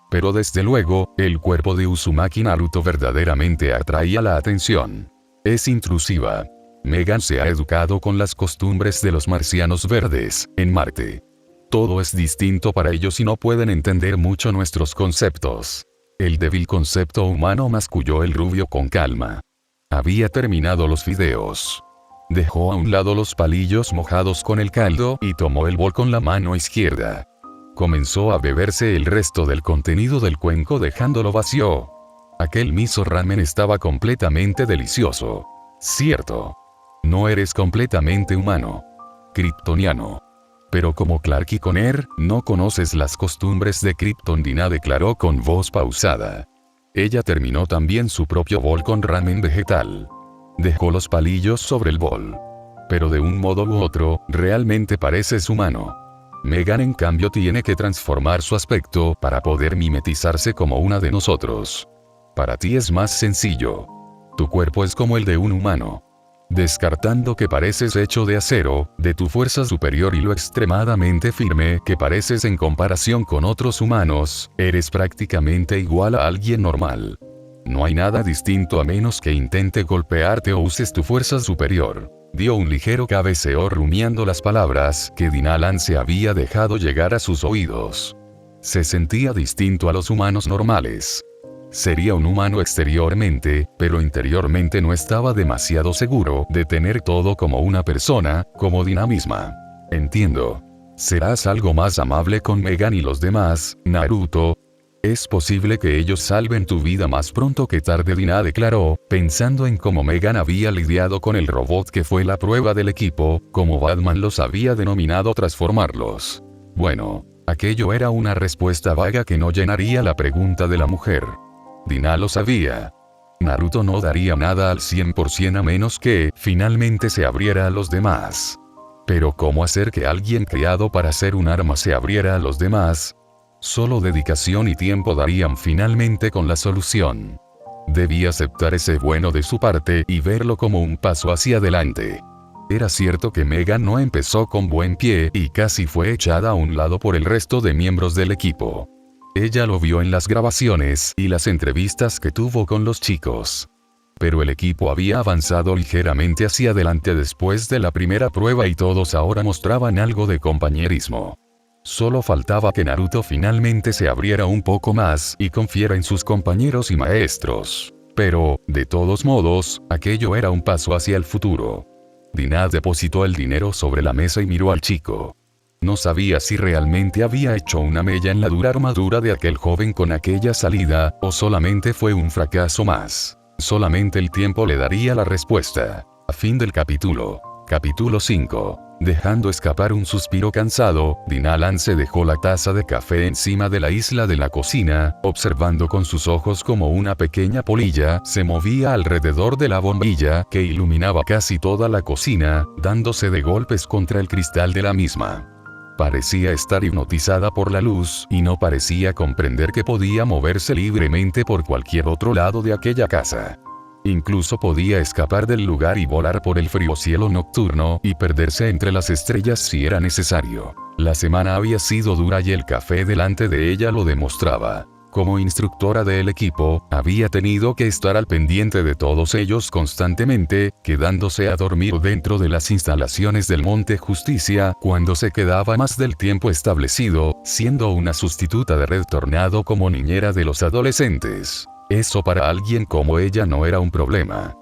Pero desde luego, el cuerpo de Uzumaki Naruto verdaderamente atraía la atención. Es intrusiva. Megan se ha educado con las costumbres de los marcianos verdes, en Marte. Todo es distinto para ellos y no pueden entender mucho nuestros conceptos. El débil concepto humano, masculló el rubio con calma. Había terminado los fideos. Dejó a un lado los palillos mojados con el caldo y tomó el bol con la mano izquierda. Comenzó a beberse el resto del contenido del cuenco dejándolo vacío. Aquel miso ramen estaba completamente delicioso. Cierto. No eres completamente humano. Kryptoniano. Pero como Clark y Connor, no conoces las costumbres de Krypton. Dina declaró con voz pausada. Ella terminó también su propio bol con ramen vegetal. Dejó los palillos sobre el bol. Pero de un modo u otro, realmente pareces humano. Megan en cambio tiene que transformar su aspecto para poder mimetizarse como una de nosotros. Para ti es más sencillo. Tu cuerpo es como el de un humano. Descartando que pareces hecho de acero, de tu fuerza superior y lo extremadamente firme que pareces en comparación con otros humanos, eres prácticamente igual a alguien normal. No hay nada distinto a menos que intente golpearte o uses tu fuerza superior. Dio un ligero cabeceo rumiando las palabras que Dinalan se había dejado llegar a sus oídos. Se sentía distinto a los humanos normales. Sería un humano exteriormente, pero interiormente no estaba demasiado seguro de tener todo como una persona, como Dina misma. Entiendo. Serás algo más amable con Megan y los demás, Naruto. Es posible que ellos salven tu vida más pronto que tarde, Dina declaró, pensando en cómo Megan había lidiado con el robot que fue la prueba del equipo, como Batman los había denominado transformarlos. Bueno, aquello era una respuesta vaga que no llenaría la pregunta de la mujer. Dina lo sabía. Naruto no daría nada al 100% a menos que, finalmente se abriera a los demás. Pero ¿cómo hacer que alguien creado para ser un arma se abriera a los demás? Solo dedicación y tiempo darían finalmente con la solución. Debía aceptar ese bueno de su parte y verlo como un paso hacia adelante. Era cierto que Megan no empezó con buen pie y casi fue echada a un lado por el resto de miembros del equipo. Ella lo vio en las grabaciones y las entrevistas que tuvo con los chicos. Pero el equipo había avanzado ligeramente hacia adelante después de la primera prueba y todos ahora mostraban algo de compañerismo. Solo faltaba que Naruto finalmente se abriera un poco más y confiara en sus compañeros y maestros. Pero, de todos modos, aquello era un paso hacia el futuro. Dina depositó el dinero sobre la mesa y miró al chico. No sabía si realmente había hecho una mella en la dura armadura de aquel joven con aquella salida, o solamente fue un fracaso más. Solamente el tiempo le daría la respuesta. A fin del capítulo. Capítulo 5. Dejando escapar un suspiro cansado, Dinalan se dejó la taza de café encima de la isla de la cocina, observando con sus ojos como una pequeña polilla se movía alrededor de la bombilla que iluminaba casi toda la cocina, dándose de golpes contra el cristal de la misma. Parecía estar hipnotizada por la luz y no parecía comprender que podía moverse libremente por cualquier otro lado de aquella casa. Incluso podía escapar del lugar y volar por el frío cielo nocturno y perderse entre las estrellas si era necesario. La semana había sido dura y el café delante de ella lo demostraba. Como instructora del equipo, había tenido que estar al pendiente de todos ellos constantemente, quedándose a dormir dentro de las instalaciones del Monte Justicia cuando se quedaba más del tiempo establecido, siendo una sustituta de Red Tornado como niñera de los adolescentes. Eso para alguien como ella no era un problema.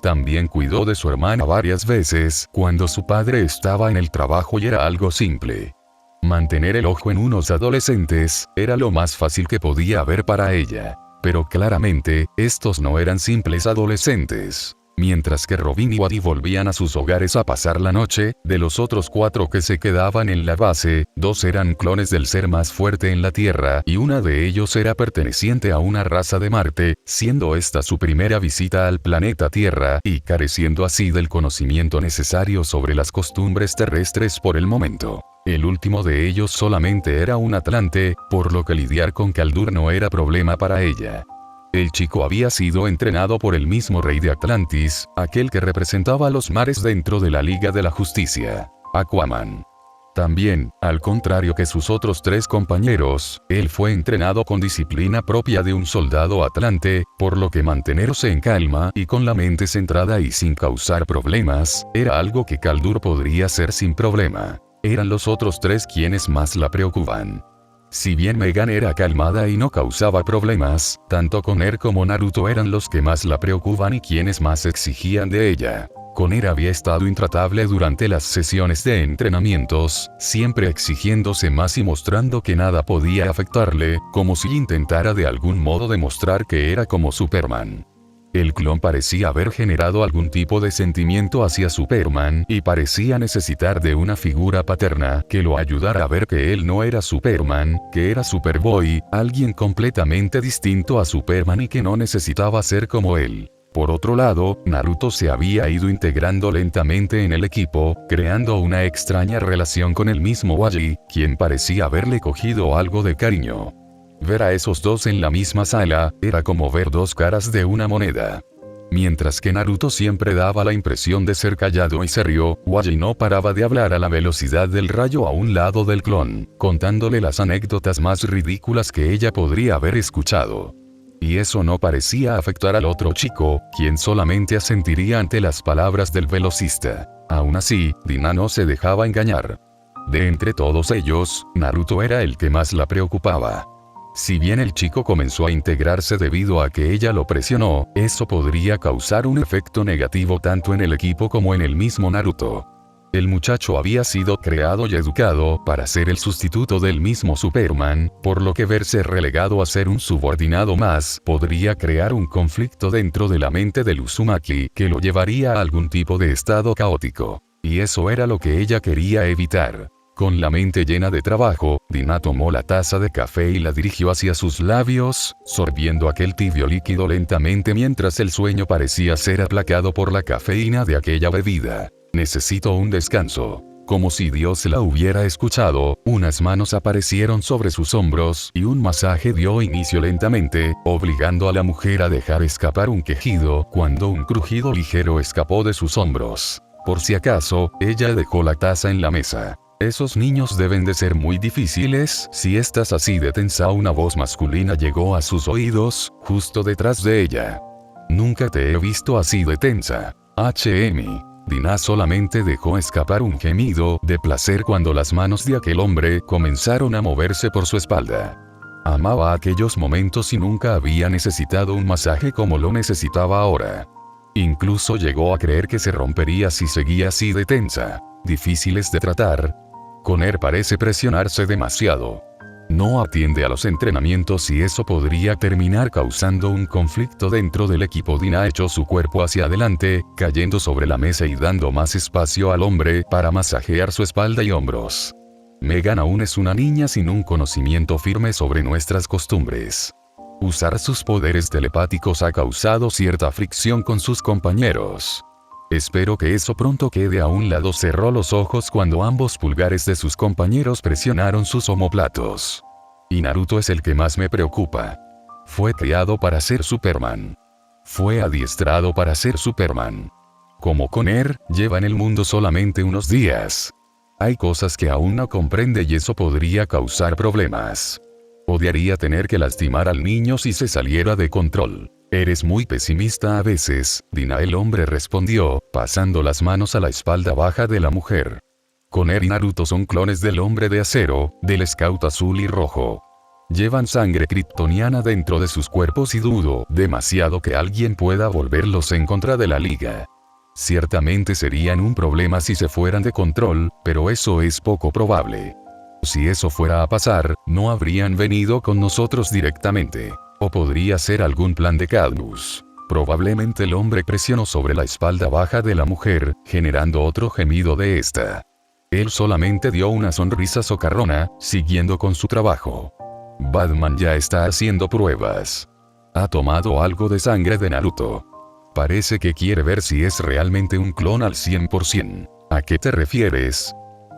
También cuidó de su hermana varias veces cuando su padre estaba en el trabajo y era algo simple. Mantener el ojo en unos adolescentes era lo más fácil que podía haber para ella. Pero claramente, estos no eran simples adolescentes. Mientras que Robin y Waddy volvían a sus hogares a pasar la noche, de los otros 4 que se quedaban en la base, 2 eran clones del ser más fuerte en la Tierra y una de ellos era perteneciente a una raza de Marte, siendo esta su primera visita al planeta Tierra y careciendo así del conocimiento necesario sobre las costumbres terrestres por el momento. El último de ellos solamente era un atlante, por lo que lidiar con Kaldur no era problema para ella. El chico había sido entrenado por el mismo rey de Atlantis, aquel que representaba a los mares dentro de la Liga de la Justicia, Aquaman. También, al contrario que sus otros 3 compañeros, él fue entrenado con disciplina propia de un soldado atlante, por lo que mantenerse en calma y con la mente centrada y sin causar problemas, era algo que Kaldur podría hacer sin problema. Eran los otros 3 quienes más la preocupaban. Si bien Megan era calmada y no causaba problemas, tanto Conner como Naruto eran los que más la preocupaban y quienes más exigían de ella. Conner había estado intratable durante las sesiones de entrenamientos, siempre exigiéndose más y mostrando que nada podía afectarle, como si intentara de algún modo demostrar que era como Superman. El clon parecía haber generado algún tipo de sentimiento hacia Superman y parecía necesitar de una figura paterna que lo ayudara a ver que él no era Superman, que era Superboy, alguien completamente distinto a Superman y que no necesitaba ser como él. Por otro lado, Naruto se había ido integrando lentamente en el equipo, creando una extraña relación con el mismo Waji, quien parecía haberle cogido algo de cariño. Ver a esos 2 en la misma sala, era como ver 2 caras de una moneda. Mientras que Naruto siempre daba la impresión de ser callado y serio, Waji no paraba de hablar a la velocidad del rayo a un lado del clon, contándole las anécdotas más ridículas que ella podría haber escuchado. Y eso no parecía afectar al otro chico, quien solamente asentiría ante las palabras del velocista. Aún así, Dina no se dejaba engañar. De entre todos ellos, Naruto era el que más la preocupaba. Si bien el chico comenzó a integrarse debido a que ella lo presionó, eso podría causar un efecto negativo tanto en el equipo como en el mismo Naruto. El muchacho había sido creado y educado para ser el sustituto del mismo Superman, por lo que verse relegado a ser un subordinado más podría crear un conflicto dentro de la mente del Uzumaki que lo llevaría a algún tipo de estado caótico. Y eso era lo que ella quería evitar. Con la mente llena de trabajo, Dina tomó la taza de café y la dirigió hacia sus labios, sorbiendo aquel tibio líquido lentamente mientras el sueño parecía ser aplacado por la cafeína de aquella bebida. Necesito un descanso. Como si Dios la hubiera escuchado, unas manos aparecieron sobre sus hombros y un masaje dio inicio lentamente, obligando a la mujer a dejar escapar un quejido cuando un crujido ligero escapó de sus hombros. Por si acaso, ella dejó la taza en la mesa. Esos niños deben de ser muy difíciles si estás así de tensa. Una voz masculina llegó a sus oídos, justo detrás de ella. Nunca te he visto así de tensa. Dina solamente dejó escapar un gemido de placer cuando las manos de aquel hombre comenzaron a moverse por su espalda. Amaba aquellos momentos y nunca había necesitado un masaje como lo necesitaba ahora. Incluso llegó a creer que se rompería si seguía así de tensa. Difíciles de tratar. Conner parece presionarse demasiado. No atiende a los entrenamientos y eso podría terminar causando un conflicto dentro del equipo. Dina echó su cuerpo hacia adelante, cayendo sobre la mesa y dando más espacio al hombre para masajear su espalda y hombros. Megan aún es una niña sin un conocimiento firme sobre nuestras costumbres. Usar sus poderes telepáticos ha causado cierta fricción con sus compañeros. Espero que eso pronto quede a un lado. Cerró los ojos cuando ambos pulgares de sus compañeros presionaron sus omóplatos. Y Naruto es el que más me preocupa. Fue criado para ser Superman. Fue adiestrado para ser Superman. Como Conner, lleva en el mundo solamente unos días. Hay cosas que aún no comprende y eso podría causar problemas. Odiaría tener que lastimar al niño si se saliera de control. Eres muy pesimista a veces, Dina. El hombre respondió, pasando las manos a la espalda baja de la mujer. Conner y Naruto son clones del hombre de acero, del Scout azul y rojo. Llevan sangre kryptoniana dentro de sus cuerpos y dudo demasiado que alguien pueda volverlos en contra de la liga. Ciertamente serían un problema si se fueran de control, pero eso es poco probable. Si eso fuera a pasar, no habrían venido con nosotros directamente. O podría ser algún plan de Cadmus. Probablemente el hombre presionó sobre la espalda baja de la mujer, generando otro gemido de esta. Él solamente dio una sonrisa socarrona, siguiendo con su trabajo. Batman ya está haciendo pruebas. Ha tomado algo de sangre de Naruto. Parece que quiere ver si es realmente un clon al 100%. ¿A qué te refieres?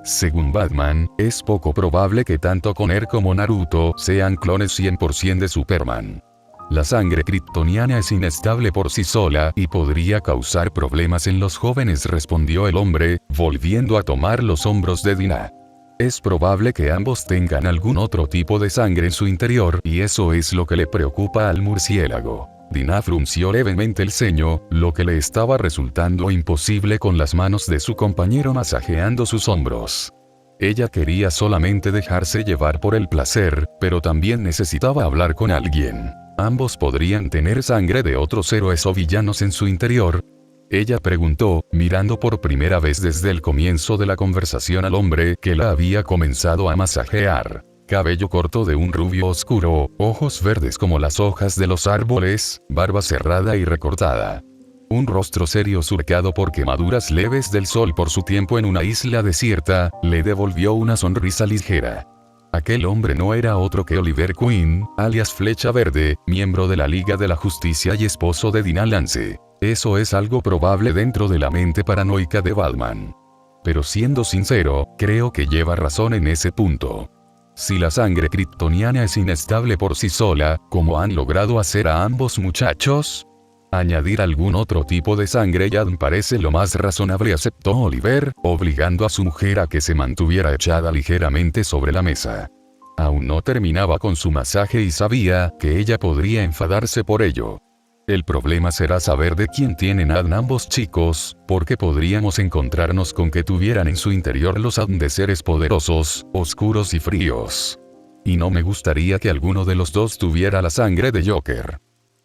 Según Batman, es poco probable que tanto Conner como Naruto sean clones 100% de Superman. La sangre kryptoniana es inestable por sí sola y podría causar problemas en los jóvenes, respondió el hombre, volviendo a tomar los hombros de Dina. Es probable que ambos tengan algún otro tipo de sangre en su interior y eso es lo que le preocupa al murciélago. Dina frunció levemente el ceño, lo que le estaba resultando imposible con las manos de su compañero masajeando sus hombros. Ella quería solamente dejarse llevar por el placer, pero también necesitaba hablar con alguien. ¿Ambos podrían tener sangre de otros héroes o villanos en su interior? Ella preguntó, mirando por primera vez desde el comienzo de la conversación al hombre que la había comenzado a masajear. Cabello corto de un rubio oscuro, ojos verdes como las hojas de los árboles, barba cerrada y recortada. Un rostro serio surcado por quemaduras leves del sol por su tiempo en una isla desierta, le devolvió una sonrisa ligera. Aquel hombre no era otro que Oliver Queen, alias Flecha Verde, miembro de la Liga de la Justicia y esposo de Dina Lance. Eso es algo probable dentro de la mente paranoica de Batman. Pero siendo sincero, creo que lleva razón en ese punto. Si la sangre kryptoniana es inestable por sí sola, ¿cómo han logrado hacer a ambos muchachos? Añadir algún otro tipo de sangre ya me parece lo más razonable, aceptó Oliver, obligando a su mujer a que se mantuviera echada ligeramente sobre la mesa. Aún no terminaba con su masaje y sabía que ella podría enfadarse por ello. El problema será saber de quién tienen ADN ambos chicos, porque podríamos encontrarnos con que tuvieran en su interior los ADN de seres poderosos, oscuros y fríos. Y no me gustaría que alguno de los dos tuviera la sangre de Joker.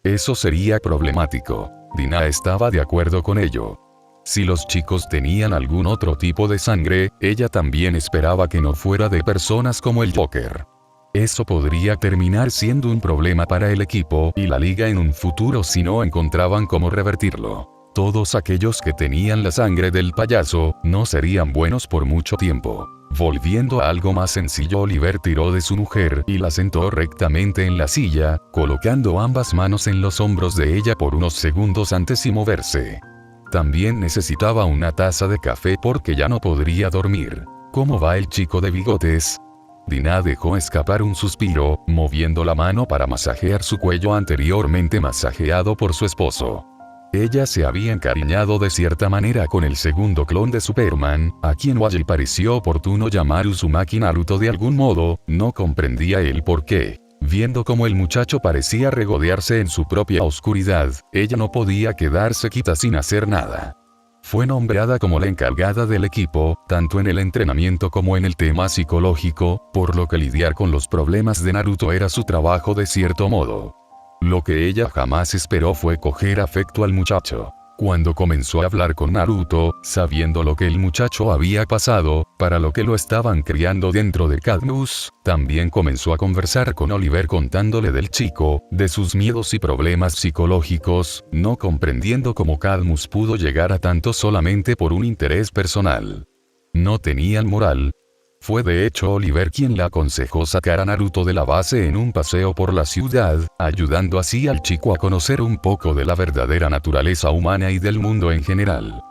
Eso sería problemático. Dina estaba de acuerdo con ello. Si los chicos tenían algún otro tipo de sangre, ella también esperaba que no fuera de personas como el Joker. Eso podría terminar siendo un problema para el equipo y la liga en un futuro si no encontraban cómo revertirlo. Todos aquellos que tenían la sangre del payaso, no serían buenos por mucho tiempo. Volviendo a algo más sencillo, Oliver tiró de su mujer y la sentó rectamente en la silla, colocando ambas manos en los hombros de ella por unos segundos antes de moverse. También necesitaba una taza de café porque ya no podría dormir. ¿Cómo va el chico de bigotes? Dina dejó escapar un suspiro, moviendo la mano para masajear su cuello anteriormente masajeado por su esposo. Ella se había encariñado de cierta manera con el segundo clon de Superman, a quien le pareció oportuno llamar Uzumaki Naruto de algún modo, no comprendía el por qué. Viendo cómo el muchacho parecía regodearse en su propia oscuridad, ella no podía quedarse quieta sin hacer nada. Fue nombrada como la encargada del equipo, tanto en el entrenamiento como en el tema psicológico, por lo que lidiar con los problemas de Naruto era su trabajo de cierto modo. Lo que ella jamás esperó fue coger afecto al muchacho. Cuando comenzó a hablar con Naruto, sabiendo lo que el muchacho había pasado, para lo que lo estaban criando dentro de Cadmus, también comenzó a conversar con Oliver contándole del chico, de sus miedos y problemas psicológicos, no comprendiendo cómo Cadmus pudo llegar a tanto solamente por un interés personal. No tenían moral. Fue de hecho Oliver quien le aconsejó sacar a Naruto de la base en un paseo por la ciudad, ayudando así al chico a conocer un poco de la verdadera naturaleza humana y del mundo en general.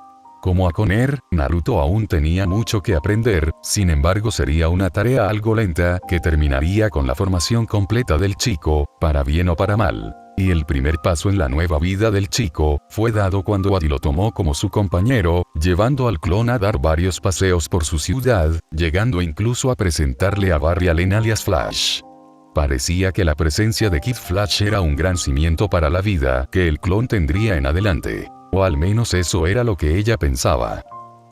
Como a Conner, Naruto aún tenía mucho que aprender, sin embargo sería una tarea algo lenta que terminaría con la formación completa del chico, para bien o para mal. Y el primer paso en la nueva vida del chico, fue dado cuando Adi lo tomó como su compañero, llevando al clon a dar varios paseos por su ciudad, llegando incluso a presentarle a Barry Allen alias Flash. Parecía que la presencia de Kid Flash era un gran cimiento para la vida que el clon tendría en adelante. O al menos eso era lo que ella pensaba.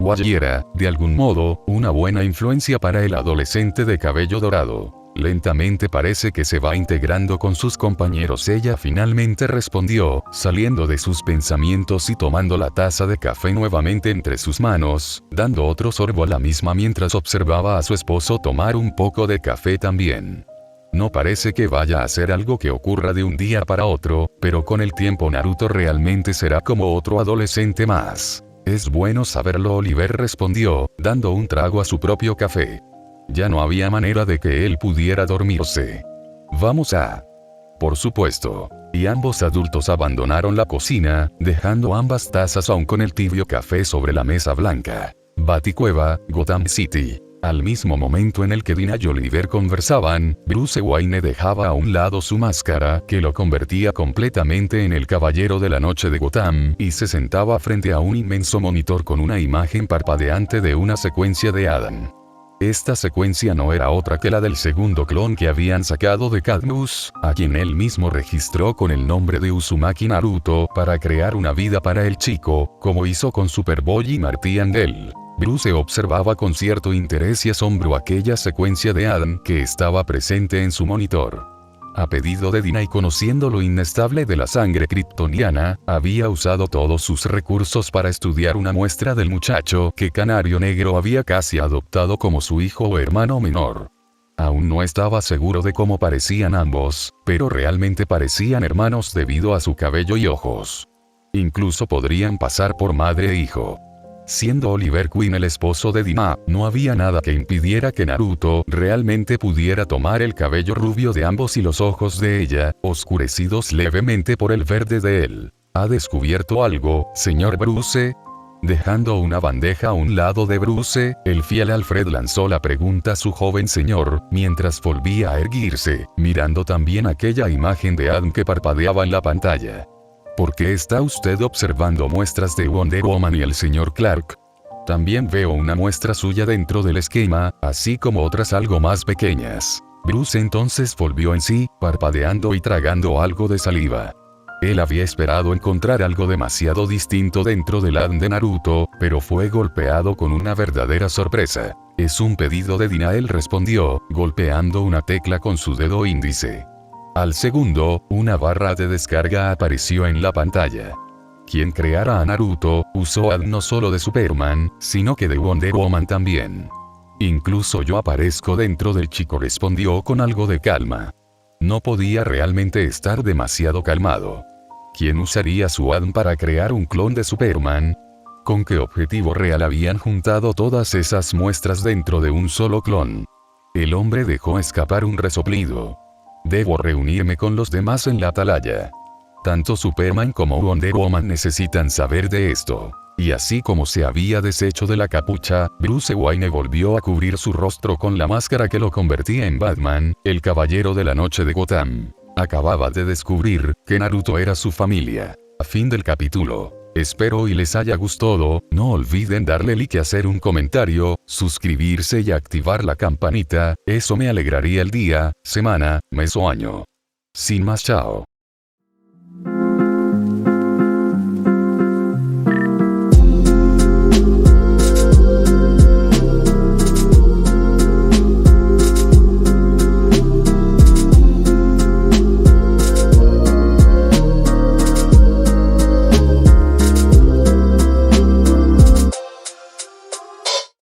Wally era, de algún modo, una buena influencia para el adolescente de cabello dorado. Lentamente parece que se va integrando con sus compañeros. Ella finalmente respondió, saliendo de sus pensamientos y tomando la taza de café nuevamente entre sus manos, dando otro sorbo a la misma mientras observaba a su esposo tomar un poco de café también. No parece que vaya a ser algo que ocurra de un día para otro, pero con el tiempo Naruto realmente será como otro adolescente más. Es bueno saberlo, Oliver respondió, dando un trago a su propio café. Ya no había manera de que él pudiera dormirse. Vamos a... Por supuesto. Y ambos adultos abandonaron la cocina, dejando ambas tazas aún con el tibio café sobre la mesa blanca. Baticueva, Gotham City. Al mismo momento en el que Dina y Oliver conversaban, Bruce Wayne dejaba a un lado su máscara, que lo convertía completamente en el caballero de la noche de Gotham, y se sentaba frente a un inmenso monitor con una imagen parpadeante de una secuencia de Adam. Esta secuencia no era otra que la del segundo clon que habían sacado de Cadmus, a quien él mismo registró con el nombre de Uzumaki Naruto para crear una vida para el chico, como hizo con Superboy y Marty Angel. Bruce observaba con cierto interés y asombro aquella secuencia de Adam que estaba presente en su monitor. A pedido de Dina y conociendo lo inestable de la sangre kryptoniana, había usado todos sus recursos para estudiar una muestra del muchacho que Canario Negro había casi adoptado como su hijo o hermano menor. Aún no estaba seguro de cómo parecían ambos, pero realmente parecían hermanos debido a su cabello y ojos. Incluso podrían pasar por madre e hijo. Siendo Oliver Queen el esposo de Dina, no había nada que impidiera que Naruto realmente pudiera tomar el cabello rubio de ambos y los ojos de ella, oscurecidos levemente por el verde de él. ¿Ha descubierto algo, señor Bruce? Dejando una bandeja a un lado de Bruce, el fiel Alfred lanzó la pregunta a su joven señor, mientras volvía a erguirse, mirando también aquella imagen de Adam que parpadeaba en la pantalla. ¿Por qué está usted observando muestras de Wonder Woman y el señor Clark? También veo una muestra suya dentro del esquema, así como otras algo más pequeñas. Bruce entonces volvió en sí, parpadeando y tragando algo de saliva. Él había esperado encontrar algo demasiado distinto dentro del Adam de Naruto, pero fue golpeado con una verdadera sorpresa. Es un pedido de Dina, él respondió, golpeando una tecla con su dedo índice. Al segundo, una barra de descarga apareció en la pantalla. Quien creara a Naruto, usó Adam no solo de Superman, sino que de Wonder Woman también. Incluso yo aparezco dentro del chico, respondió con algo de calma. No podía realmente estar demasiado calmado. ¿Quién usaría su Adam para crear un clon de Superman? ¿Con qué objetivo real habían juntado todas esas muestras dentro de un solo clon? El hombre dejó escapar un resoplido. Debo reunirme con los demás en la atalaya. Tanto Superman como Wonder Woman necesitan saber de esto. Y así como se había deshecho de la capucha, Bruce Wayne volvió a cubrir su rostro con la máscara que lo convertía en Batman, el caballero de la noche de Gotham. Acababa de descubrir que Naruto era su familia. A fin del capítulo. Espero y les haya gustado, no olviden darle like, hacer un comentario, suscribirse y activar la campanita, eso me alegraría el día, semana, mes o año. Sin más, chao.